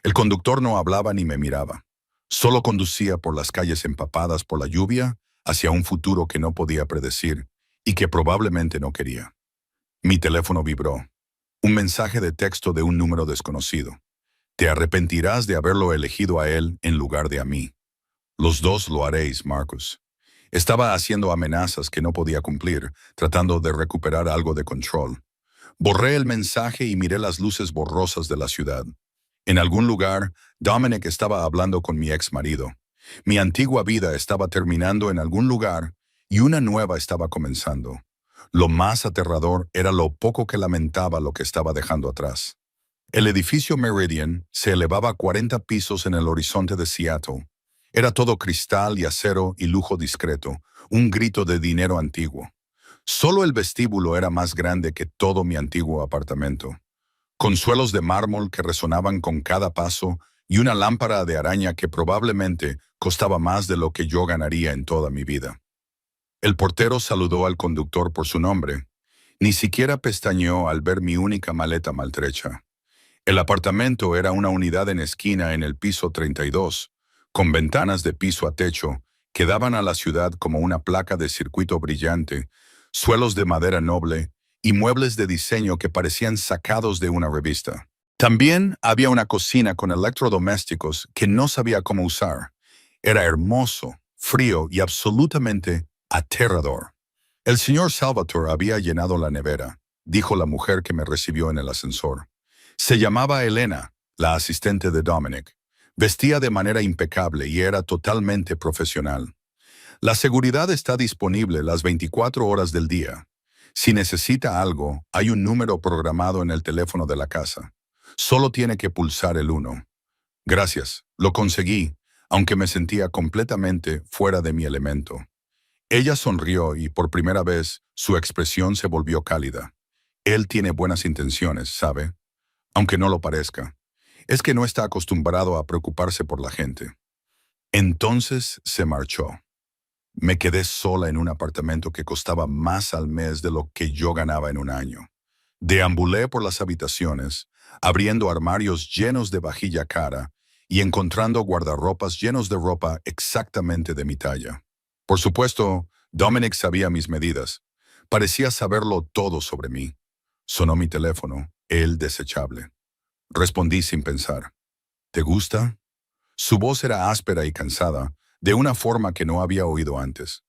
El conductor no hablaba ni me miraba. Solo conducía por las calles empapadas por la lluvia hacia un futuro que no podía predecir y que probablemente no quería. Mi teléfono vibró. Un mensaje de texto de un número desconocido. Te arrepentirás de haberlo elegido a él en lugar de a mí. Los dos lo haréis, Marcus. Estaba haciendo amenazas que no podía cumplir, tratando de recuperar algo de control. Borré el mensaje y miré las luces borrosas de la ciudad. En algún lugar, Dominic estaba hablando con mi ex marido. Mi antigua vida estaba terminando en algún lugar y una nueva estaba comenzando. Lo más aterrador era lo poco que lamentaba lo que estaba dejando atrás. El edificio Meridian se elevaba a 40 pisos en el horizonte de Seattle. Era todo cristal y acero y lujo discreto, un grito de dinero antiguo. Solo el vestíbulo era más grande que todo mi antiguo apartamento. Con suelos de mármol que resonaban con cada paso y una lámpara de araña que probablemente costaba más de lo que yo ganaría en toda mi vida. El portero saludó al conductor por su nombre. Ni siquiera pestañeó al ver mi única maleta maltrecha. El apartamento era una unidad en esquina en el piso 32, con ventanas de piso a techo que daban a la ciudad como una placa de circuito brillante, suelos de madera noble y muebles de diseño que parecían sacados de una revista. También había una cocina con electrodomésticos que no sabía cómo usar. Era hermoso, frío y absolutamente aterrador. El señor Salvatore había llenado la nevera, dijo la mujer que me recibió en el ascensor. Se llamaba Elena, la asistente de Dominic. Vestía de manera impecable y era totalmente profesional. La seguridad está disponible las 24 horas del día. Si necesita algo, hay un número programado en el teléfono de la casa. Solo tiene que pulsar el 1. Gracias, lo conseguí, aunque me sentía completamente fuera de mi elemento. Ella sonrió y por primera vez su expresión se volvió cálida. Él tiene buenas intenciones, ¿sabe? Aunque no lo parezca. Es que no está acostumbrado a preocuparse por la gente. Entonces se marchó. Me quedé sola en un apartamento que costaba más al mes de lo que yo ganaba en un año. Deambulé por las habitaciones, abriendo armarios llenos de vajilla cara y encontrando guardarropas llenos de ropa exactamente de mi talla. Por supuesto, Dominic sabía mis medidas. Parecía saberlo todo sobre mí. Sonó mi teléfono, el desechable. Respondí sin pensar. ¿Te gusta? Su voz era áspera y cansada, de una forma que no había oído antes.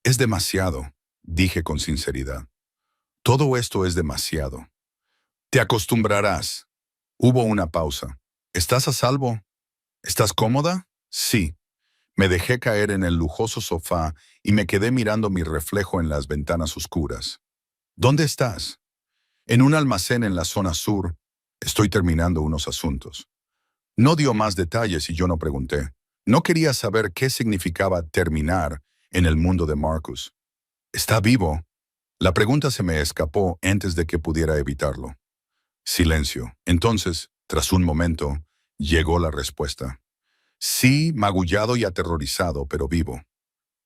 Es demasiado, dije con sinceridad. Todo esto es demasiado. Te acostumbrarás. Hubo una pausa. ¿Estás a salvo? ¿Estás cómoda? Sí. Me dejé caer en el lujoso sofá y me quedé mirando mi reflejo en las ventanas oscuras. ¿Dónde estás? En un almacén en la zona sur. Estoy terminando unos asuntos. No dio más detalles y yo no pregunté. No quería saber qué significaba terminar en el mundo de Marcus. ¿Está vivo? La pregunta se me escapó antes de que pudiera evitarlo. Silencio. Entonces, tras un momento, llegó la respuesta. Sí, magullado y aterrorizado, pero vivo.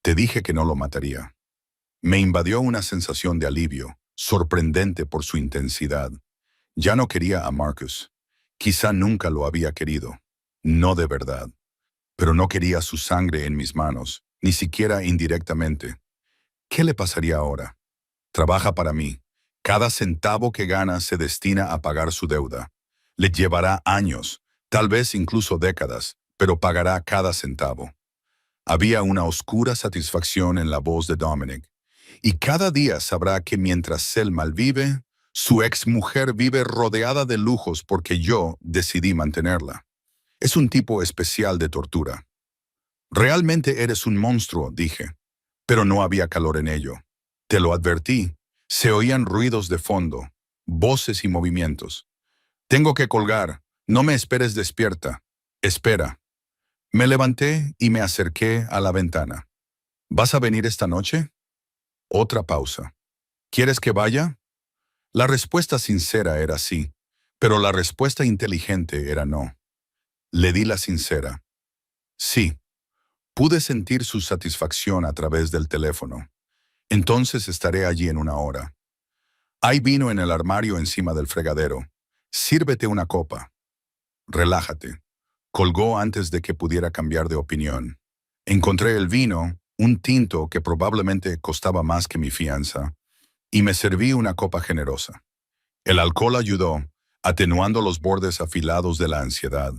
Te dije que no lo mataría. Me invadió una sensación de alivio, sorprendente por su intensidad. Ya no quería a Marcus. Quizá nunca lo había querido. No de verdad. Pero no quería su sangre en mis manos, ni siquiera indirectamente. ¿Qué le pasaría ahora? Trabaja para mí. Cada centavo que gana se destina a pagar su deuda. Le llevará años, tal vez incluso décadas, pero pagará cada centavo. Había una oscura satisfacción en la voz de Dominic. Y cada día sabrá que mientras él malvive, su exmujer vive rodeada de lujos porque yo decidí mantenerla. Es un tipo especial de tortura. Realmente eres un monstruo, dije. Pero no había calor en ello. Te lo advertí. Se oían ruidos de fondo, voces y movimientos. Tengo que colgar. No me esperes despierta. Espera. Me levanté y me acerqué a la ventana. ¿Vas a venir esta noche? Otra pausa. ¿Quieres que vaya? La respuesta sincera era sí, pero la respuesta inteligente era no. Le di la sincera. Sí. Pude sentir su satisfacción a través del teléfono. Entonces estaré allí en una hora. Hay vino en el armario encima del fregadero. Sírvete una copa. Relájate. Colgó antes de que pudiera cambiar de opinión. Encontré el vino, un tinto que probablemente costaba más que mi fianza, y me serví una copa generosa. El alcohol ayudó, atenuando los bordes afilados de la ansiedad.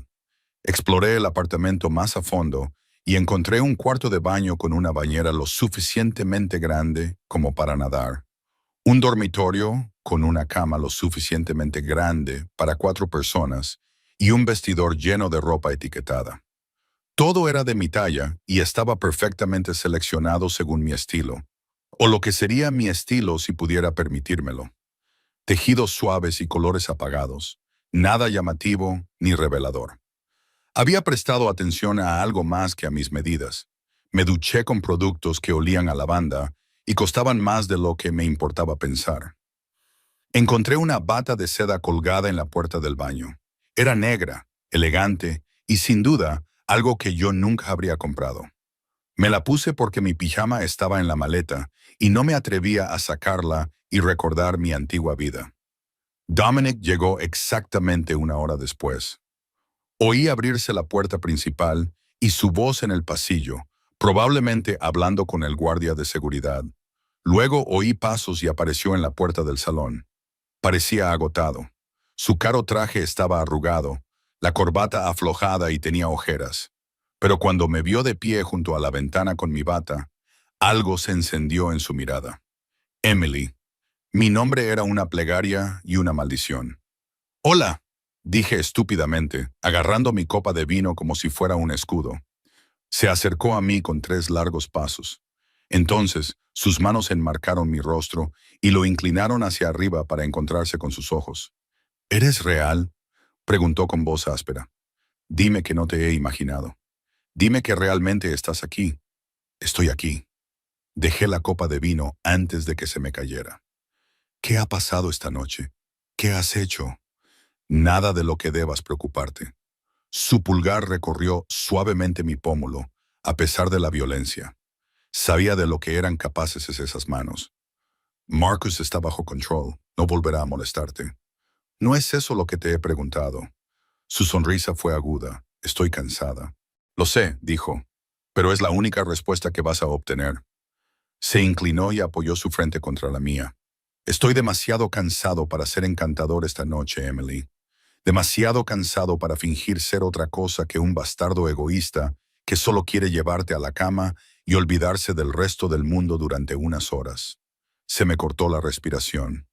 Exploré el apartamento más a fondo y encontré un cuarto de baño con una bañera lo suficientemente grande como para nadar. Un dormitorio con una cama lo suficientemente grande para 4 personas y un vestidor lleno de ropa etiquetada. Todo era de mi talla y estaba perfectamente seleccionado según mi estilo, o lo que sería mi estilo si pudiera permitírmelo. Tejidos suaves y colores apagados, nada llamativo ni revelador. Había prestado atención a algo más que a mis medidas. Me duché con productos que olían a lavanda y costaban más de lo que me importaba pensar. Encontré una bata de seda colgada en la puerta del baño. Era negra, elegante y sin duda algo que yo nunca habría comprado. Me la puse porque mi pijama estaba en la maleta y no me atrevía a sacarla y recordar mi antigua vida. Dominic llegó exactamente 1 hora después. Oí abrirse la puerta principal y su voz en el pasillo, probablemente hablando con el guardia de seguridad. Luego oí pasos y apareció en la puerta del salón. Parecía agotado. Su caro traje estaba arrugado, la corbata aflojada y tenía ojeras. Pero cuando me vio de pie junto a la ventana con mi bata, algo se encendió en su mirada. Emily. Mi nombre era una plegaria y una maldición. «Hola», dije estúpidamente, agarrando mi copa de vino como si fuera un escudo. Se acercó a mí con 3 largos pasos. Entonces, sus manos enmarcaron mi rostro y lo inclinaron hacia arriba para encontrarse con sus ojos. «¿Eres real?», preguntó con voz áspera. «Dime que no te he imaginado. Dime que realmente estás aquí». «Estoy aquí». Dejé la copa de vino antes de que se me cayera. «¿Qué ha pasado esta noche? ¿Qué has hecho?» «Nada de lo que debas preocuparte». Su pulgar recorrió suavemente mi pómulo, a pesar de la violencia. Sabía de lo que eran capaces esas manos. «Marcus está bajo control, no volverá a molestarte». «No es eso lo que te he preguntado». Su sonrisa fue aguda. «Estoy cansada». «Lo sé», dijo, «pero es la única respuesta que vas a obtener». Se inclinó y apoyó su frente contra la mía. «Estoy demasiado cansado para ser encantador esta noche, Emily. Demasiado cansado para fingir ser otra cosa que un bastardo egoísta que solo quiere llevarte a la cama y olvidarse del resto del mundo durante unas horas». Se me cortó la respiración.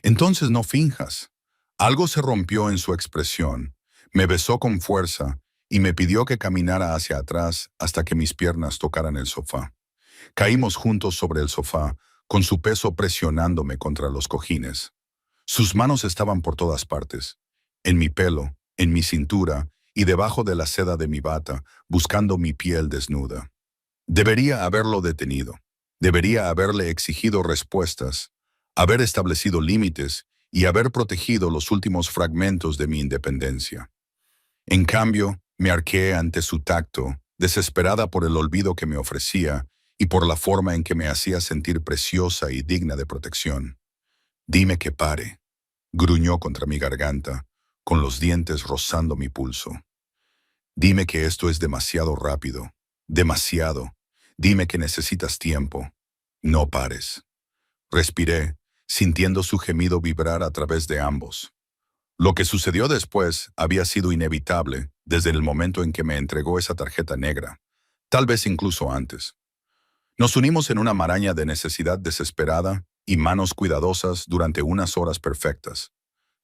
«Entonces no finjas». Algo se rompió en su expresión. Me besó con fuerza y me pidió que caminara hacia atrás hasta que mis piernas tocaran el sofá. Caímos juntos sobre el sofá, con su peso presionándome contra los cojines. Sus manos estaban por todas partes, en mi pelo, en mi cintura y debajo de la seda de mi bata, buscando mi piel desnuda. Debería haberlo detenido. Debería haberle exigido respuestas, haber establecido límites y haber protegido los últimos fragmentos de mi independencia. En cambio, me arqué ante su tacto, desesperada por el olvido que me ofrecía y por la forma en que me hacía sentir preciosa y digna de protección. «Dime que pare», gruñó contra mi garganta, con los dientes rozando mi pulso. «Dime que esto es demasiado rápido, demasiado. Dime que necesitas tiempo. No pares». Respiré, sintiendo su gemido vibrar a través de ambos. Lo que sucedió después había sido inevitable desde el momento en que me entregó esa tarjeta negra, tal vez incluso antes. Nos unimos en una maraña de necesidad desesperada y manos cuidadosas durante unas horas perfectas.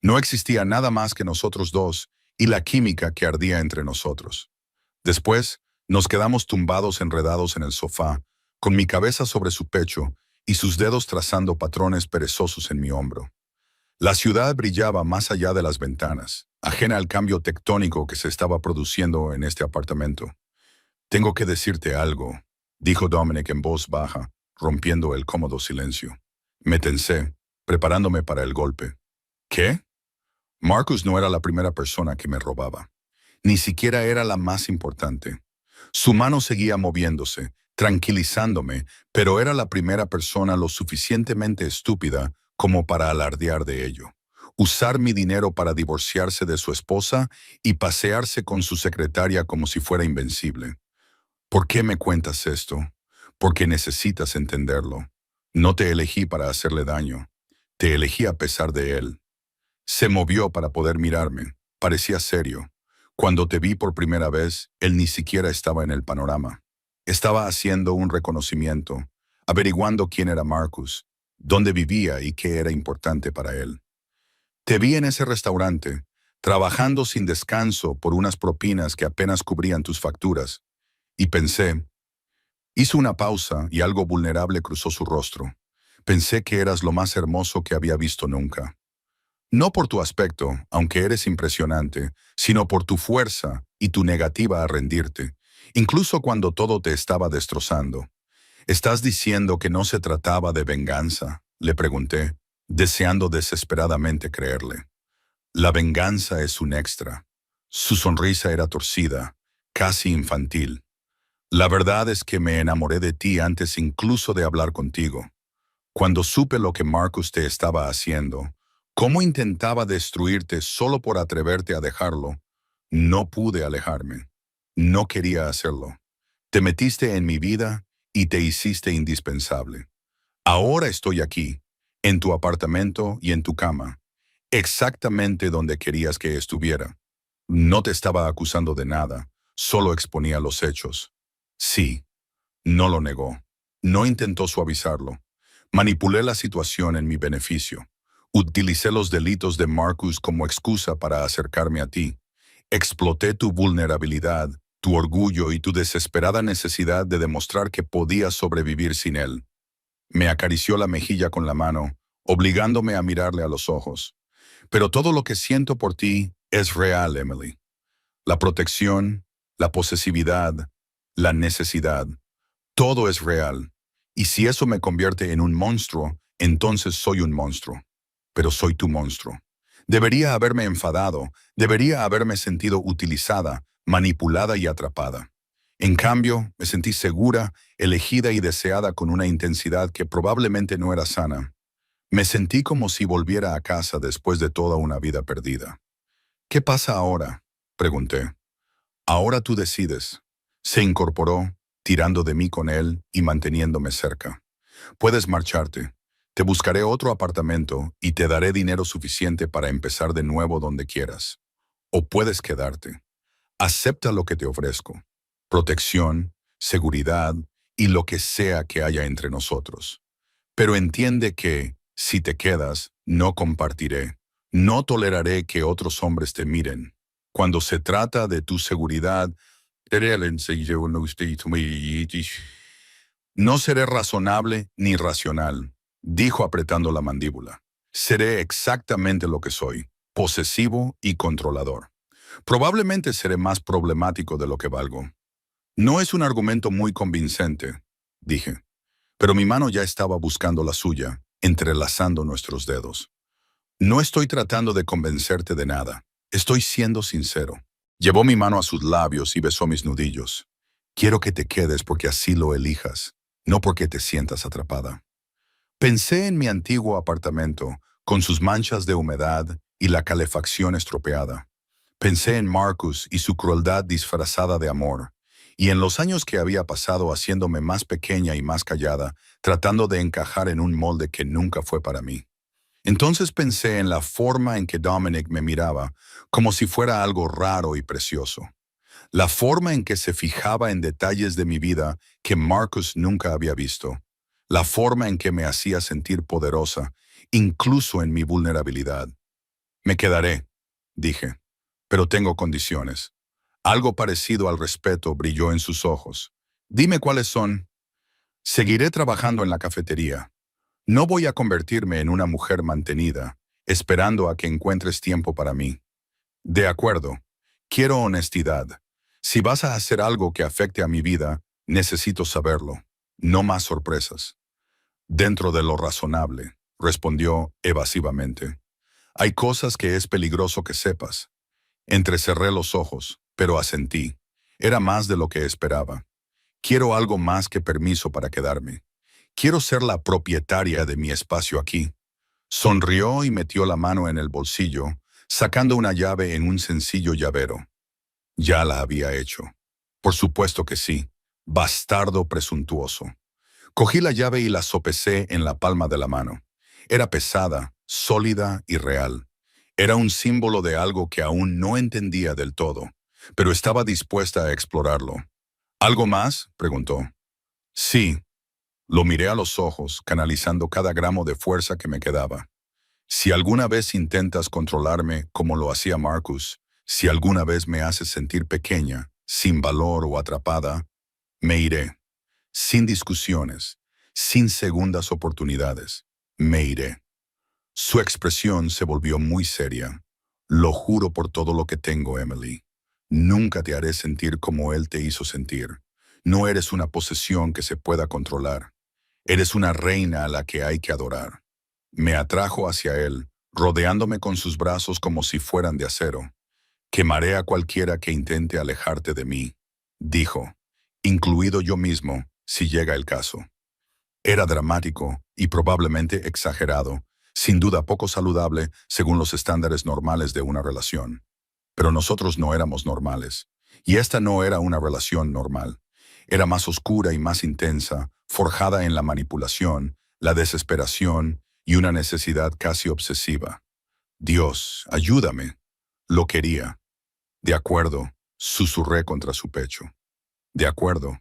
No existía nada más que nosotros dos y la química que ardía entre nosotros. Después, nos quedamos tumbados enredados en el sofá, con mi cabeza sobre su pecho y sus dedos trazando patrones perezosos en mi hombro. La ciudad brillaba más allá de las ventanas, ajena al cambio tectónico que se estaba produciendo en este apartamento. «Tengo que decirte algo», dijo Dominic en voz baja, rompiendo el cómodo silencio. Me tensé, preparándome para el golpe. «¿Qué?». Marcus no era la primera persona que me robaba. Ni siquiera era la más importante. Su mano seguía moviéndose, tranquilizándome, pero era la primera persona lo suficientemente estúpida como para alardear de ello. usar mi dinero para divorciarse de su esposa y pasearse con su secretaria como si fuera invencible. ¿Por qué me cuentas esto? Porque necesitas entenderlo. No te elegí para hacerle daño. Te elegí a pesar de él. Se movió para poder mirarme. Parecía serio. Cuando te vi por primera vez, él ni siquiera estaba en el panorama. Estaba haciendo un reconocimiento, averiguando quién era Marcus, dónde vivía y qué era importante para él. Te vi en ese restaurante, trabajando sin descanso por unas propinas que apenas cubrían tus facturas, y pensé, hizo una pausa y algo vulnerable cruzó su rostro. Pensé que eras lo más hermoso que había visto nunca. No por tu aspecto, aunque eres impresionante, sino por tu fuerza y tu negativa a rendirte, incluso cuando todo te estaba destrozando. ¿Estás diciendo que no se trataba de venganza?, le pregunté, deseando desesperadamente creerle. La venganza es un extra. Su sonrisa era torcida, casi infantil. La verdad es que me enamoré de ti antes incluso de hablar contigo. Cuando supe lo que Marcus te estaba haciendo, cómo intentaba destruirte solo por atreverte a dejarlo, no pude alejarme. No quería hacerlo. Te metiste en mi vida y te hiciste indispensable. Ahora estoy aquí, en tu apartamento y en tu cama, exactamente donde querías que estuviera. No te estaba acusando de nada, solo exponía los hechos. Sí, no lo negó. No intentó suavizarlo. Manipulé la situación en mi beneficio. Utilicé los delitos de Marcus como excusa para acercarme a ti. Exploté tu vulnerabilidad, tu orgullo y tu desesperada necesidad de demostrar que podías sobrevivir sin él. Me acarició la mejilla con la mano, obligándome a mirarle a los ojos. Pero todo lo que siento por ti es real, Emily. La protección, la posesividad, la necesidad. Todo es real. Y si eso me convierte en un monstruo, entonces soy un monstruo. Pero soy tu monstruo. Debería haberme enfadado, debería haberme sentido utilizada, manipulada y atrapada. En cambio, me sentí segura, elegida y deseada con una intensidad que probablemente no era sana. Me sentí como si volviera a casa después de toda una vida perdida. ¿Qué pasa ahora?, pregunté. Ahora tú decides. Se incorporó, tirando de mí con él y manteniéndome cerca. Puedes marcharte. Te buscaré otro apartamento y te daré dinero suficiente para empezar de nuevo donde quieras. O puedes quedarte. Acepta lo que te ofrezco. Protección, seguridad y lo que sea que haya entre nosotros. Pero entiende que, si te quedas, no compartiré. No toleraré que otros hombres te miren. Cuando se trata de tu seguridad, no seré razonable ni racional, dijo apretando la mandíbula. Seré exactamente lo que soy, posesivo y controlador. Probablemente seré más problemático de lo que valgo. No es un argumento muy convincente, dije, pero mi mano ya estaba buscando la suya, entrelazando nuestros dedos. No estoy tratando de convencerte de nada. Estoy siendo sincero. Llevó mi mano a sus labios y besó mis nudillos. Quiero que te quedes porque así lo elijas, no porque te sientas atrapada. Pensé en mi antiguo apartamento, con sus manchas de humedad y la calefacción estropeada. Pensé en Marcus y su crueldad disfrazada de amor, y en los años que había pasado haciéndome más pequeña y más callada, tratando de encajar en un molde que nunca fue para mí. Entonces pensé en la forma en que Dominic me miraba, como si fuera algo raro y precioso. La forma en que se fijaba en detalles de mi vida que Marcus nunca había visto. La forma en que me hacía sentir poderosa, incluso en mi vulnerabilidad. Me quedaré, dije, pero tengo condiciones. Algo parecido al respeto brilló en sus ojos. Dime cuáles son. Seguiré trabajando en la cafetería. No voy a convertirme en una mujer mantenida, esperando a que encuentres tiempo para mí. De acuerdo. Quiero honestidad. Si vas a hacer algo que afecte a mi vida, necesito saberlo. No más sorpresas. Dentro de lo razonable, respondió evasivamente. Hay cosas que es peligroso que sepas. Entrecerré los ojos, pero asentí. Era más de lo que esperaba. Quiero algo más que permiso para quedarme. Quiero ser la propietaria de mi espacio aquí. Sonrió y metió la mano en el bolsillo, sacando una llave en un sencillo llavero. Ya la había hecho. Por supuesto que sí. Bastardo presuntuoso. Cogí la llave y la sopesé en la palma de la mano. Era pesada, sólida y real. Era un símbolo de algo que aún no entendía del todo, pero estaba dispuesta a explorarlo. ¿Algo más?, preguntó. Sí. Lo miré a los ojos, canalizando cada gramo de fuerza que me quedaba. Si alguna vez intentas controlarme como lo hacía Marcus, si alguna vez me haces sentir pequeña, sin valor o atrapada, me iré. Sin discusiones, sin segundas oportunidades, me iré. Su expresión se volvió muy seria. Lo juro por todo lo que tengo, Emily. Nunca te haré sentir como él te hizo sentir. No eres una posesión que se pueda controlar. Eres una reina a la que hay que adorar. Me atrajo hacia él, rodeándome con sus brazos como si fueran de acero. Quemaré a cualquiera que intente alejarte de mí, dijo, incluido yo mismo, si llega el caso. Era dramático y probablemente exagerado, sin duda poco saludable según los estándares normales de una relación. Pero nosotros no éramos normales, y esta no era una relación normal. Era más oscura y más intensa, forjada en la manipulación, la desesperación y una necesidad casi obsesiva. Dios, ayúdame. Lo quería. De acuerdo, susurré contra su pecho. De acuerdo.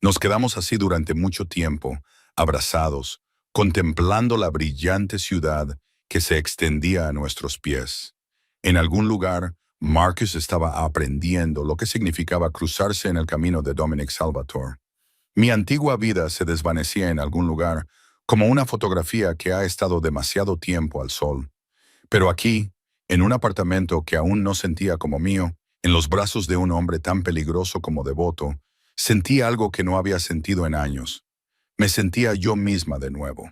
Nos quedamos así durante mucho tiempo, abrazados, contemplando la brillante ciudad que se extendía a nuestros pies. En algún lugar, Marcus estaba aprendiendo lo que significaba cruzarse en el camino de Dominic Salvatore. Mi antigua vida se desvanecía en algún lugar, como una fotografía que ha estado demasiado tiempo al sol. Pero aquí, en un apartamento que aún no sentía como mío, en los brazos de un hombre tan peligroso como devoto, sentí algo que no había sentido en años. Me sentía yo misma de nuevo.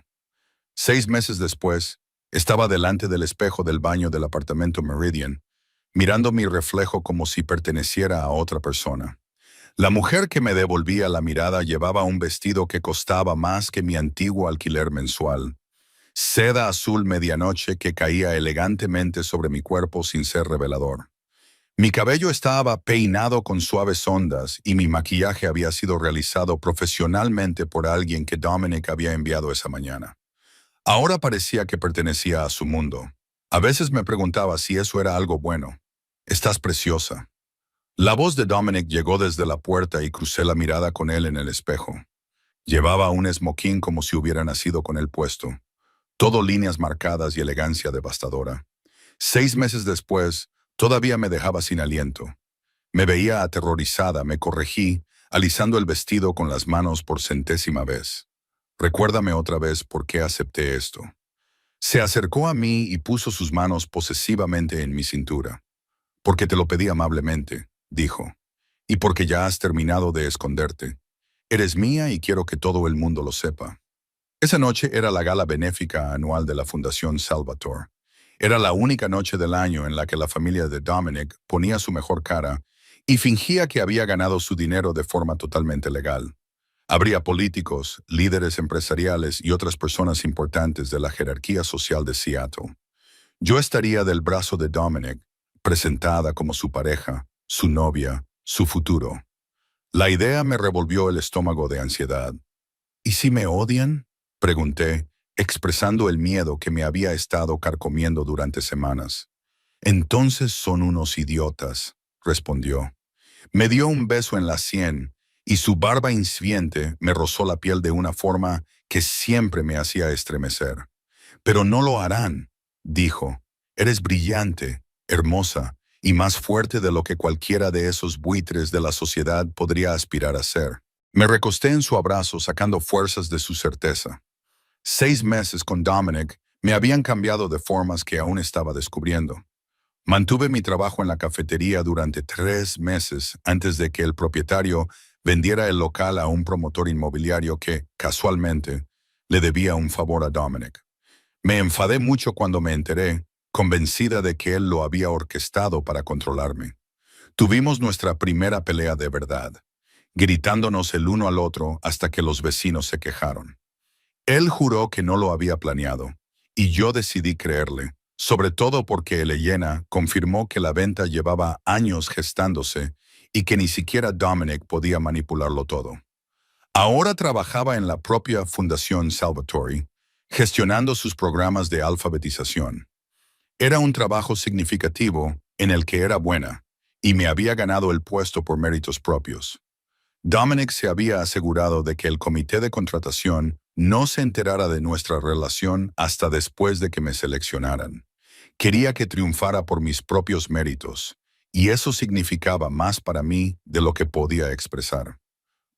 6 meses después, estaba delante del espejo del baño del apartamento Meridian, mirando mi reflejo como si perteneciera a otra persona. La mujer que me devolvía la mirada llevaba un vestido que costaba más que mi antiguo alquiler mensual. Seda azul medianoche que caía elegantemente sobre mi cuerpo sin ser revelador. Mi cabello estaba peinado con suaves ondas y mi maquillaje había sido realizado profesionalmente por alguien que Dominic había enviado esa mañana. Ahora parecía que pertenecía a su mundo. A veces me preguntaba si eso era algo bueno. Estás preciosa. La voz de Dominic llegó desde la puerta y crucé la mirada con él en el espejo. Llevaba un esmoquín como si hubiera nacido con él puesto. Todo líneas marcadas y elegancia devastadora. 6 meses después, todavía me dejaba sin aliento. Me veía aterrorizada, me corregí, alisando el vestido con las manos por 100ª vez. Recuérdame otra vez por qué acepté esto. Se acercó a mí y puso sus manos posesivamente en mi cintura. Porque te lo pedí amablemente, dijo. Y porque ya has terminado de esconderte. Eres mía y quiero que todo el mundo lo sepa. Esa noche era la gala benéfica anual de la Fundación Salvatore. Era la única noche del año en la que la familia de Dominic ponía su mejor cara y fingía que había ganado su dinero de forma totalmente legal. Habría políticos, líderes empresariales y otras personas importantes de la jerarquía social de Seattle. Yo estaría del brazo de Dominic, presentada como su pareja, su novia, su futuro. La idea me revolvió el estómago de ansiedad. ¿Y si me odian?, pregunté, expresando el miedo que me había estado carcomiendo durante semanas. Entonces son unos idiotas, respondió. Me dio un beso en la sien y su barba incipiente me rozó la piel de una forma que siempre me hacía estremecer. Pero no lo harán, dijo. Eres brillante, hermosa y más fuerte de lo que cualquiera de esos buitres de la sociedad podría aspirar a ser. Me recosté en su abrazo sacando fuerzas de su certeza. 6 meses con Dominic me habían cambiado de formas que aún estaba descubriendo. Mantuve mi trabajo en la cafetería durante 3 meses antes de que el propietario vendiera el local a un promotor inmobiliario que, casualmente, le debía un favor a Dominic. Me enfadé mucho cuando me enteré, convencida de que él lo había orquestado para controlarme. Tuvimos nuestra primera pelea de verdad, gritándonos el uno al otro hasta que los vecinos se quejaron. Él juró que no lo había planeado, Y yo decidí creerle, sobre todo porque Elena confirmó que la venta llevaba años gestándose y que ni siquiera Dominic podía manipularlo todo. Ahora trabajaba en la propia Fundación Salvatore, gestionando sus programas de alfabetización. Era un trabajo significativo en el que era buena, y me había ganado el puesto por méritos propios. Dominic se había asegurado de que el comité de contratación no se enterara de nuestra relación hasta después de que me seleccionaran. Quería que triunfara por mis propios méritos, y eso significaba más para mí de lo que podía expresar.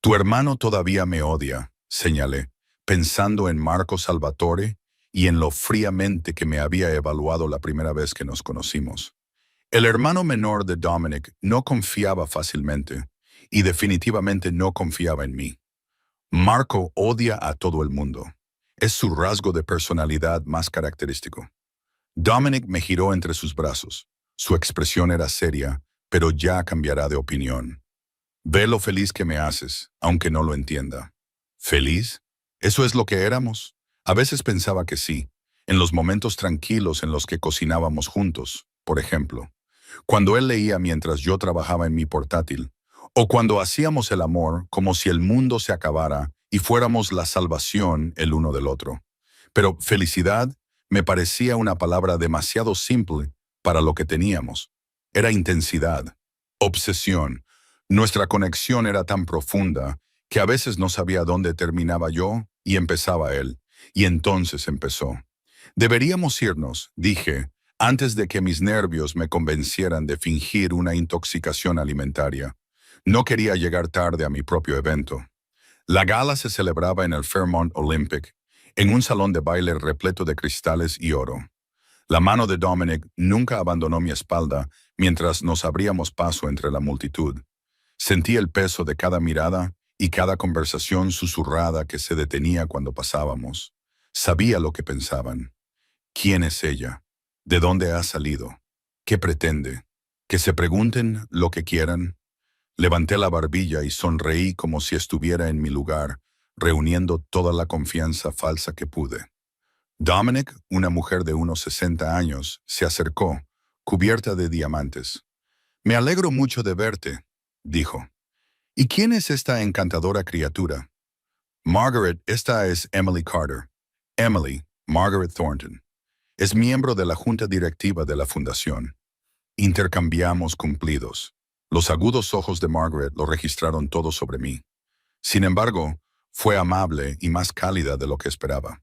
Tu hermano todavía me odia, señalé, pensando en Marco Salvatore y en lo fríamente que me había evaluado la primera vez que nos conocimos. El hermano menor de Dominic no confiaba fácilmente, y definitivamente no confiaba en mí. Marco odia a todo el mundo. Es su rasgo de personalidad más característico. Dominic me giró entre sus brazos. Su expresión era seria, pero ya cambiará de opinión. Ve lo feliz que me haces, aunque no lo entienda. ¿Feliz? ¿Eso es lo que éramos? A veces pensaba que sí, en los momentos tranquilos en los que cocinábamos juntos, por ejemplo. Cuando él leía mientras yo trabajaba en mi portátil, o cuando hacíamos el amor como si el mundo se acabara y fuéramos la salvación el uno del otro. Pero felicidad me parecía una palabra demasiado simple para lo que teníamos. Era intensidad, obsesión. Nuestra conexión era tan profunda que a veces no sabía dónde terminaba yo y empezaba él. Y entonces empezó. Deberíamos irnos, dije, antes de que mis nervios me convencieran de fingir una intoxicación alimentaria. No quería llegar tarde a mi propio evento. La gala se celebraba en el Fairmont Olympic, en un salón de baile repleto de cristales y oro. La mano de Dominic nunca abandonó mi espalda mientras nos abríamos paso entre la multitud. Sentí el peso de cada mirada y cada conversación susurrada que se detenía cuando pasábamos. Sabía lo que pensaban. ¿Quién es ella? ¿De dónde ha salido? ¿Qué pretende? ¿Que se pregunten lo que quieran? Levanté la barbilla y sonreí como si estuviera en mi lugar, reuniendo toda la confianza falsa que pude. Dominic, una mujer de unos 60 años, se acercó, cubierta de diamantes. «Me alegro mucho de verte», dijo. «¿Y quién es esta encantadora criatura?» «Margaret, esta es Emily Carter. Emily, Margaret Thornton. Es miembro de la junta directiva de la fundación». Intercambiamos cumplidos. Los agudos ojos de Margaret lo registraron todo sobre mí. Sin embargo, fue amable y más cálida de lo que esperaba.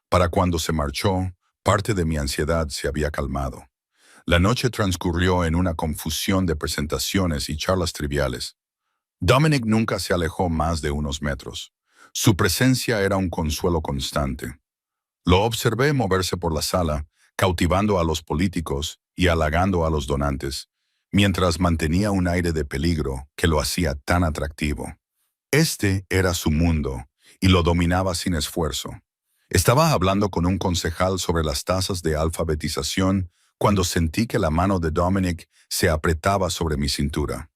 Para cuando se marchó, parte de mi ansiedad se había calmado. La noche transcurrió en una confusión de presentaciones y charlas triviales. Dominic nunca se alejó más de unos metros. Su presencia era un consuelo constante. Lo observé moverse por la sala, cautivando a los políticos y halagando a los donantes, mientras mantenía un aire de peligro que lo hacía tan atractivo. Este era su mundo, y lo dominaba sin esfuerzo. Estaba hablando con un concejal sobre las tasas de alfabetización cuando sentí que la mano de Dominic se apretaba sobre mi cintura.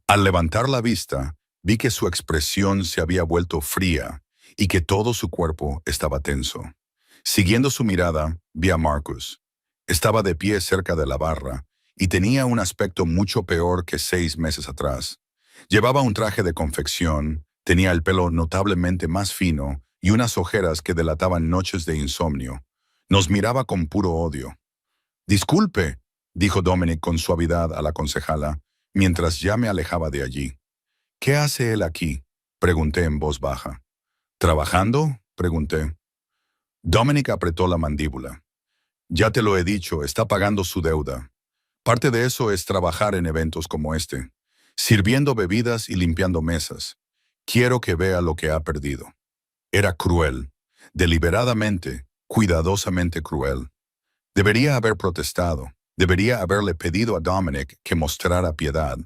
Al levantar la vista, vi que su expresión se había vuelto fría y que todo su cuerpo estaba tenso. Siguiendo su mirada, vi a Marcus. Estaba de pie cerca de la barra y tenía un aspecto mucho peor que 6 meses atrás. Llevaba un traje de confección, tenía el pelo notablemente más fino y unas ojeras que delataban noches de insomnio. Nos miraba con puro odio. «Disculpe», dijo Dominic con suavidad a la concejala, mientras ya me alejaba de allí. «¿Qué hace él aquí?», pregunté en voz baja. «¿Trabajando?», pregunté. Dominic apretó la mandíbula. «Ya te lo he dicho, está pagando su deuda. Parte de eso es trabajar en eventos como este, sirviendo bebidas y limpiando mesas. Quiero que vea lo que ha perdido». Era cruel, deliberadamente, cuidadosamente cruel. Debería haber protestado, debería haberle pedido a Dominic que mostrara piedad.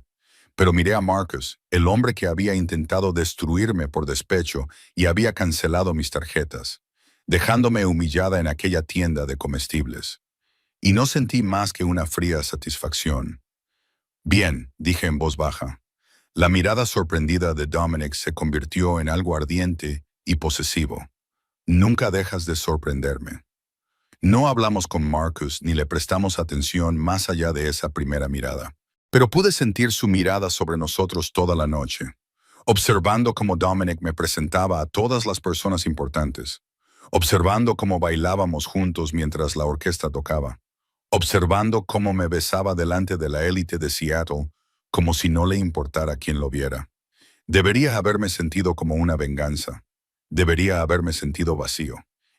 Pero miré a Marcus, el hombre que había intentado destruirme por despecho y había cancelado mis tarjetas, dejándome humillada en aquella tienda de comestibles. Y no sentí más que una fría satisfacción. «Bien», dije en voz baja. La mirada sorprendida de Dominic se convirtió en algo ardiente y posesivo. «Nunca dejas de sorprenderme». No hablamos con Marcus ni le prestamos atención más allá de esa primera mirada. Pero pude sentir su mirada sobre nosotros toda la noche, observando cómo Dominic me presentaba a todas las personas importantes, observando cómo bailábamos juntos mientras la orquesta tocaba, observando cómo me besaba delante de la élite de Seattle, como si no le importara quién lo viera. Debería haberme sentido como una venganza. Debería haberme sentido vacío.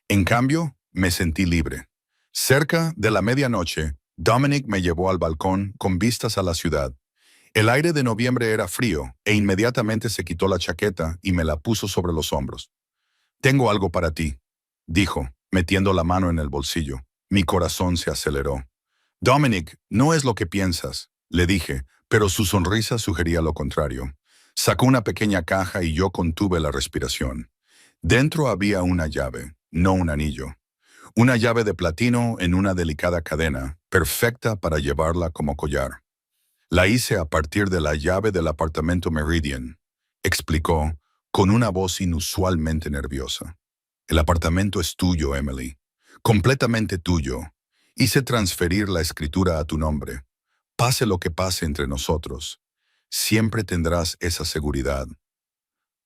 En cambio, me sentí libre. Cerca de la medianoche, Dominic me llevó al balcón con vistas a la ciudad. El aire de noviembre era frío e inmediatamente se quitó la chaqueta y me la puso sobre los hombros. «Tengo algo para ti», dijo, metiendo la mano en el bolsillo. Mi corazón se aceleró. «Dominic, no es lo que piensas», le dije, pero su sonrisa sugería lo contrario. Sacó una pequeña caja y yo contuve la respiración. Dentro había una llave, no un anillo. Una llave de platino en una delicada cadena, perfecta para llevarla como collar. «La hice a partir de la llave del apartamento Meridian», explicó, con una voz inusualmente nerviosa. «El apartamento es tuyo, Emily. Completamente tuyo. Hice transferir la escritura a tu nombre. Pase lo que pase entre nosotros, siempre tendrás esa seguridad».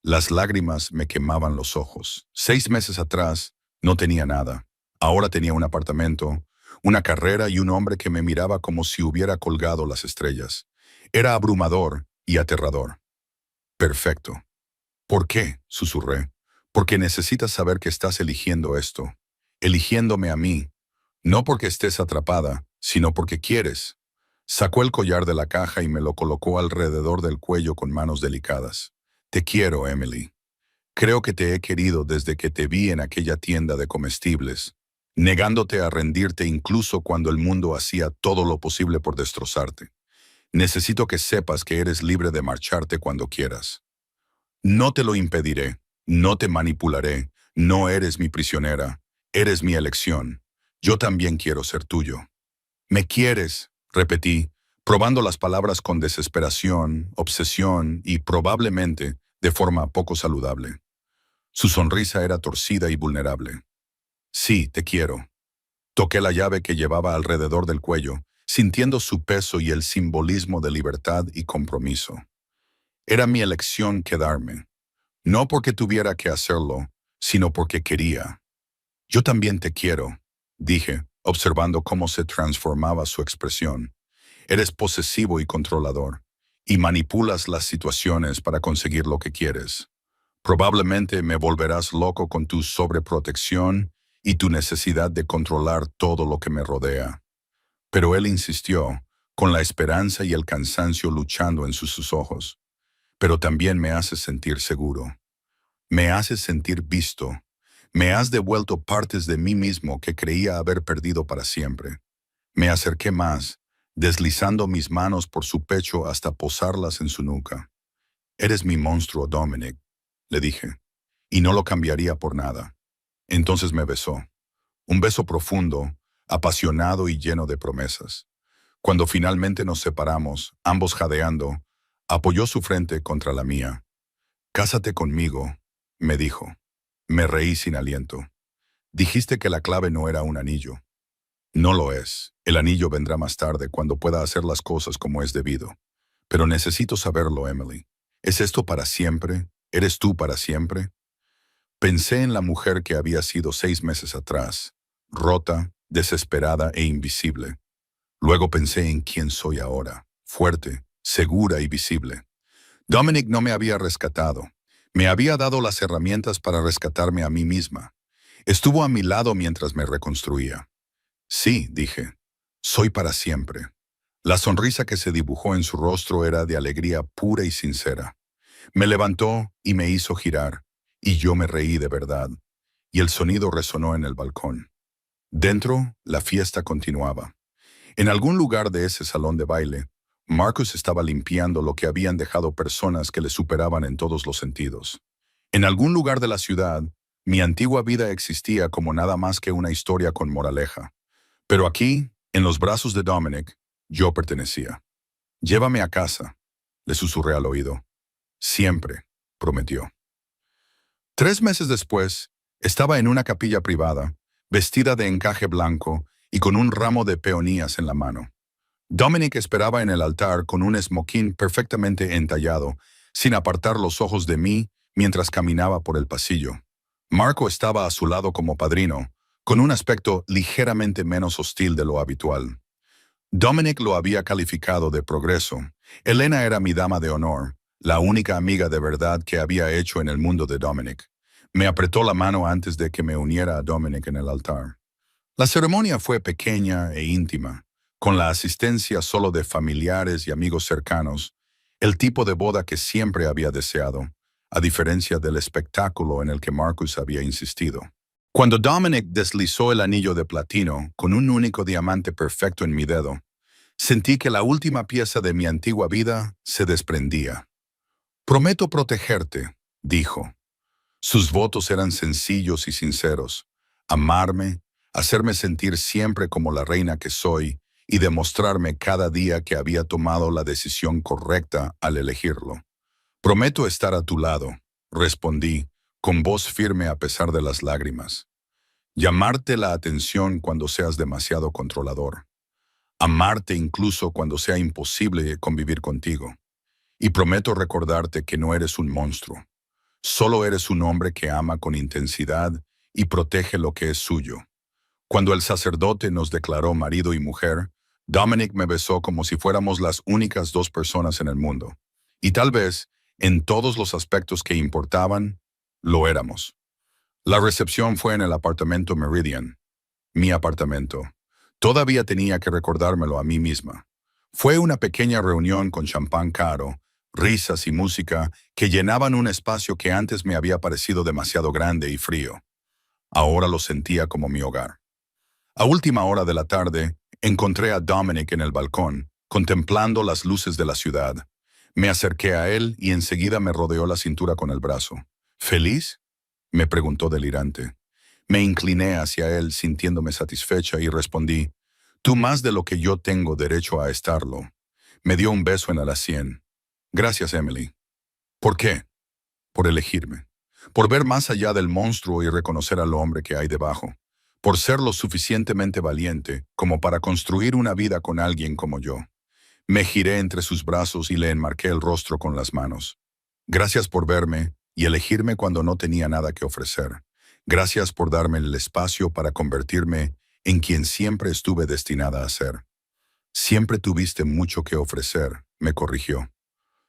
Las lágrimas me quemaban los ojos. 6 meses atrás no tenía nada. Ahora tenía un apartamento, una carrera y un hombre que me miraba como si hubiera colgado las estrellas. Era abrumador y aterrador. «Perfecto». «¿Por qué?», susurré. «Porque necesitas saber que estás eligiendo esto. Eligiéndome a mí. No porque estés atrapada, sino porque quieres». Sacó el collar de la caja y me lo colocó alrededor del cuello con manos delicadas. «Te quiero, Emily. Creo que te he querido desde que te vi en aquella tienda de comestibles, negándote a rendirte incluso cuando el mundo hacía todo lo posible por destrozarte. Necesito que sepas que eres libre de marcharte cuando quieras. No te lo impediré, no te manipularé, no eres mi prisionera, eres mi elección. Yo también quiero ser tuyo». «¿Me quieres?», repetí, probando las palabras con desesperación, obsesión y probablemente de forma poco saludable. Su sonrisa era torcida y vulnerable. «Sí, te quiero». Toqué la llave que llevaba alrededor del cuello, sintiendo su peso y el simbolismo de libertad y compromiso. Era mi elección quedarme, no porque tuviera que hacerlo, sino porque quería. «Yo también te quiero», dije, observando cómo se transformaba su expresión. «Eres posesivo y controlador, y manipulas las situaciones para conseguir lo que quieres. Probablemente me volverás loco con tu sobreprotección y tu necesidad de controlar todo lo que me rodea». Pero él insistió, con la esperanza y el cansancio luchando en sus ojos. «Pero también me haces sentir seguro. Me haces sentir visto. Me has devuelto partes de mí mismo que creía haber perdido para siempre». Me acerqué más, deslizando mis manos por su pecho hasta posarlas en su nuca. «Eres mi monstruo, Dominic», le dije, «y no lo cambiaría por nada». Entonces me besó. Un beso profundo, apasionado y lleno de promesas. Cuando finalmente nos separamos, ambos jadeando, apoyó su frente contra la mía. «Cásate conmigo», me dijo. Me reí sin aliento. «Dijiste que la clave no era un anillo». «No lo es. El anillo vendrá más tarde, cuando pueda hacer las cosas como es debido. Pero necesito saberlo, Emily. ¿Es esto para siempre? ¿Eres tú para siempre?». Pensé en la mujer que había sido 6 meses atrás, rota, desesperada e invisible. Luego pensé en quién soy ahora, fuerte, segura y visible. Dominic no me había rescatado. Me había dado las herramientas para rescatarme a mí misma. Estuvo a mi lado mientras me reconstruía. «Sí», dije, «soy para siempre». La sonrisa que se dibujó en su rostro era de alegría pura y sincera. Me levantó y me hizo girar, y yo me reí de verdad, y el sonido resonó en el balcón. Dentro, la fiesta continuaba. En algún lugar de ese salón de baile, Marcus estaba limpiando lo que habían dejado personas que le superaban en todos los sentidos. En algún lugar de la ciudad, mi antigua vida existía como nada más que una historia con moraleja. Pero aquí, en los brazos de Dominic, yo pertenecía. «Llévame a casa», le susurré al oído. «Siempre», prometió. 3 meses después, estaba en una capilla privada, vestida de encaje blanco y con un ramo de peonías en la mano. Dominic esperaba en el altar con un esmoquín perfectamente entallado, sin apartar los ojos de mí mientras caminaba por el pasillo. Marco estaba a su lado como padrino, con un aspecto ligeramente menos hostil de lo habitual. Dominic lo había calificado de progreso. Elena era mi dama de honor, la única amiga de verdad que había hecho en el mundo de Dominic. Me apretó la mano antes de que me uniera a Dominic en el altar. La ceremonia fue pequeña e íntima, con la asistencia solo de familiares y amigos cercanos, el tipo de boda que siempre había deseado, a diferencia del espectáculo en el que Marcus había insistido. Cuando Dominic deslizó el anillo de platino con un único diamante perfecto en mi dedo, sentí que la última pieza de mi antigua vida se desprendía. «Prometo protegerte», dijo. Sus votos eran sencillos y sinceros: amarme, hacerme sentir siempre como la reina que soy y demostrarme cada día que había tomado la decisión correcta al elegirlo. «Prometo estar a tu lado», respondí, con voz firme a pesar de las lágrimas. «Llamarte la atención cuando seas demasiado controlador. Amarte incluso cuando sea imposible convivir contigo. Y prometo recordarte que no eres un monstruo. Solo eres un hombre que ama con intensidad y protege lo que es suyo». Cuando el sacerdote nos declaró marido y mujer, Dominic me besó como si fuéramos las únicas dos personas en el mundo. Y tal vez, en todos los aspectos que importaban, lo éramos. La recepción fue en el apartamento Meridian, mi apartamento. Todavía tenía que recordármelo a mí misma. Fue una pequeña reunión con champán caro, risas y música que llenaban un espacio que antes me había parecido demasiado grande y frío. Ahora lo sentía como mi hogar. A última hora de la tarde, encontré a Dominic en el balcón, contemplando las luces de la ciudad. Me acerqué a él y enseguida me rodeó la cintura con el brazo. «¿Feliz?», me preguntó delirante. Me incliné hacia él sintiéndome satisfecha y respondí: «Tú más de lo que yo tengo derecho a estarlo». Me dio un beso en la sien. «Gracias, Emily». «¿Por qué?». «Por elegirme. Por ver más allá del monstruo y reconocer al hombre que hay debajo. Por ser lo suficientemente valiente como para construir una vida con alguien como yo». Me giré entre sus brazos y le enmarqué el rostro con las manos. «Gracias por verme y elegirme cuando no tenía nada que ofrecer. Gracias por darme el espacio para convertirme en quien siempre estuve destinada a ser». «Siempre tuviste mucho que ofrecer», me corrigió.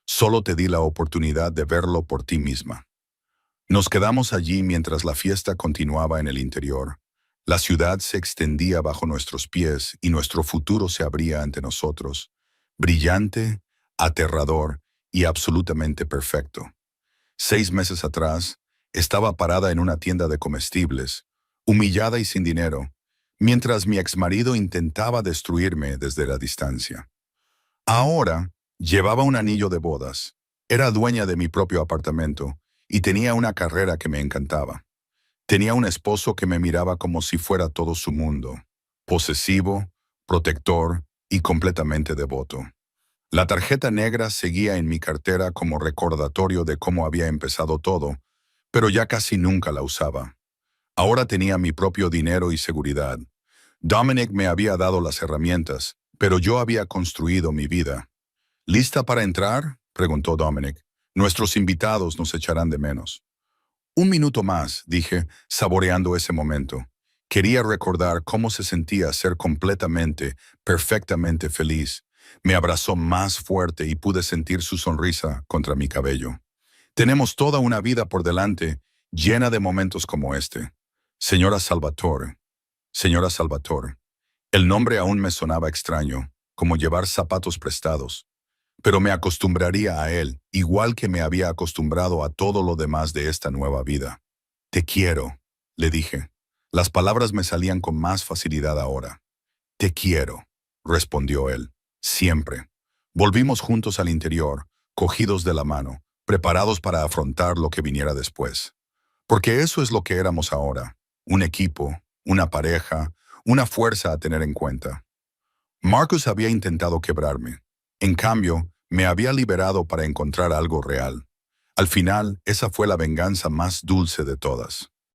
«Solo te di la oportunidad de verlo por ti misma». Nos quedamos allí mientras la fiesta continuaba en el interior. La ciudad se extendía bajo nuestros pies y nuestro futuro se abría ante nosotros, brillante, aterrador y absolutamente perfecto. 6 meses atrás, estaba parada en una tienda de comestibles, humillada y sin dinero, mientras mi exmarido intentaba destruirme desde la distancia. Ahora, llevaba un anillo de bodas, era dueña de mi propio apartamento y tenía una carrera que me encantaba. Tenía un esposo que me miraba como si fuera todo su mundo, posesivo, protector y completamente devoto. La tarjeta negra seguía en mi cartera como recordatorio de cómo había empezado todo, pero ya casi nunca la usaba. Ahora tenía mi propio dinero y seguridad. Dominic me había dado las herramientas, pero yo había construido mi vida. «¿Lista para entrar?», preguntó Dominic. «Nuestros invitados nos echarán de menos». «Un minuto más», dije, saboreando ese momento. Quería recordar cómo se sentía ser completamente, perfectamente feliz. Me abrazó más fuerte y pude sentir su sonrisa contra mi cabello. «Tenemos toda una vida por delante, llena de momentos como este. Señora Salvatore». Señora Salvatore. El nombre aún me sonaba extraño, como llevar zapatos prestados. Pero me acostumbraría a él, igual que me había acostumbrado a todo lo demás de esta nueva vida. «Te quiero», le dije. Las palabras me salían con más facilidad ahora. «Te quiero», respondió él. «Siempre». Volvimos juntos al interior, cogidos de la mano, preparados para afrontar lo que viniera después. Porque eso es lo que éramos ahora: un equipo, una pareja, una fuerza a tener en cuenta. Marcus había intentado quebrarme. En cambio, me había liberado para encontrar algo real. Al final, esa fue la venganza más dulce de todas.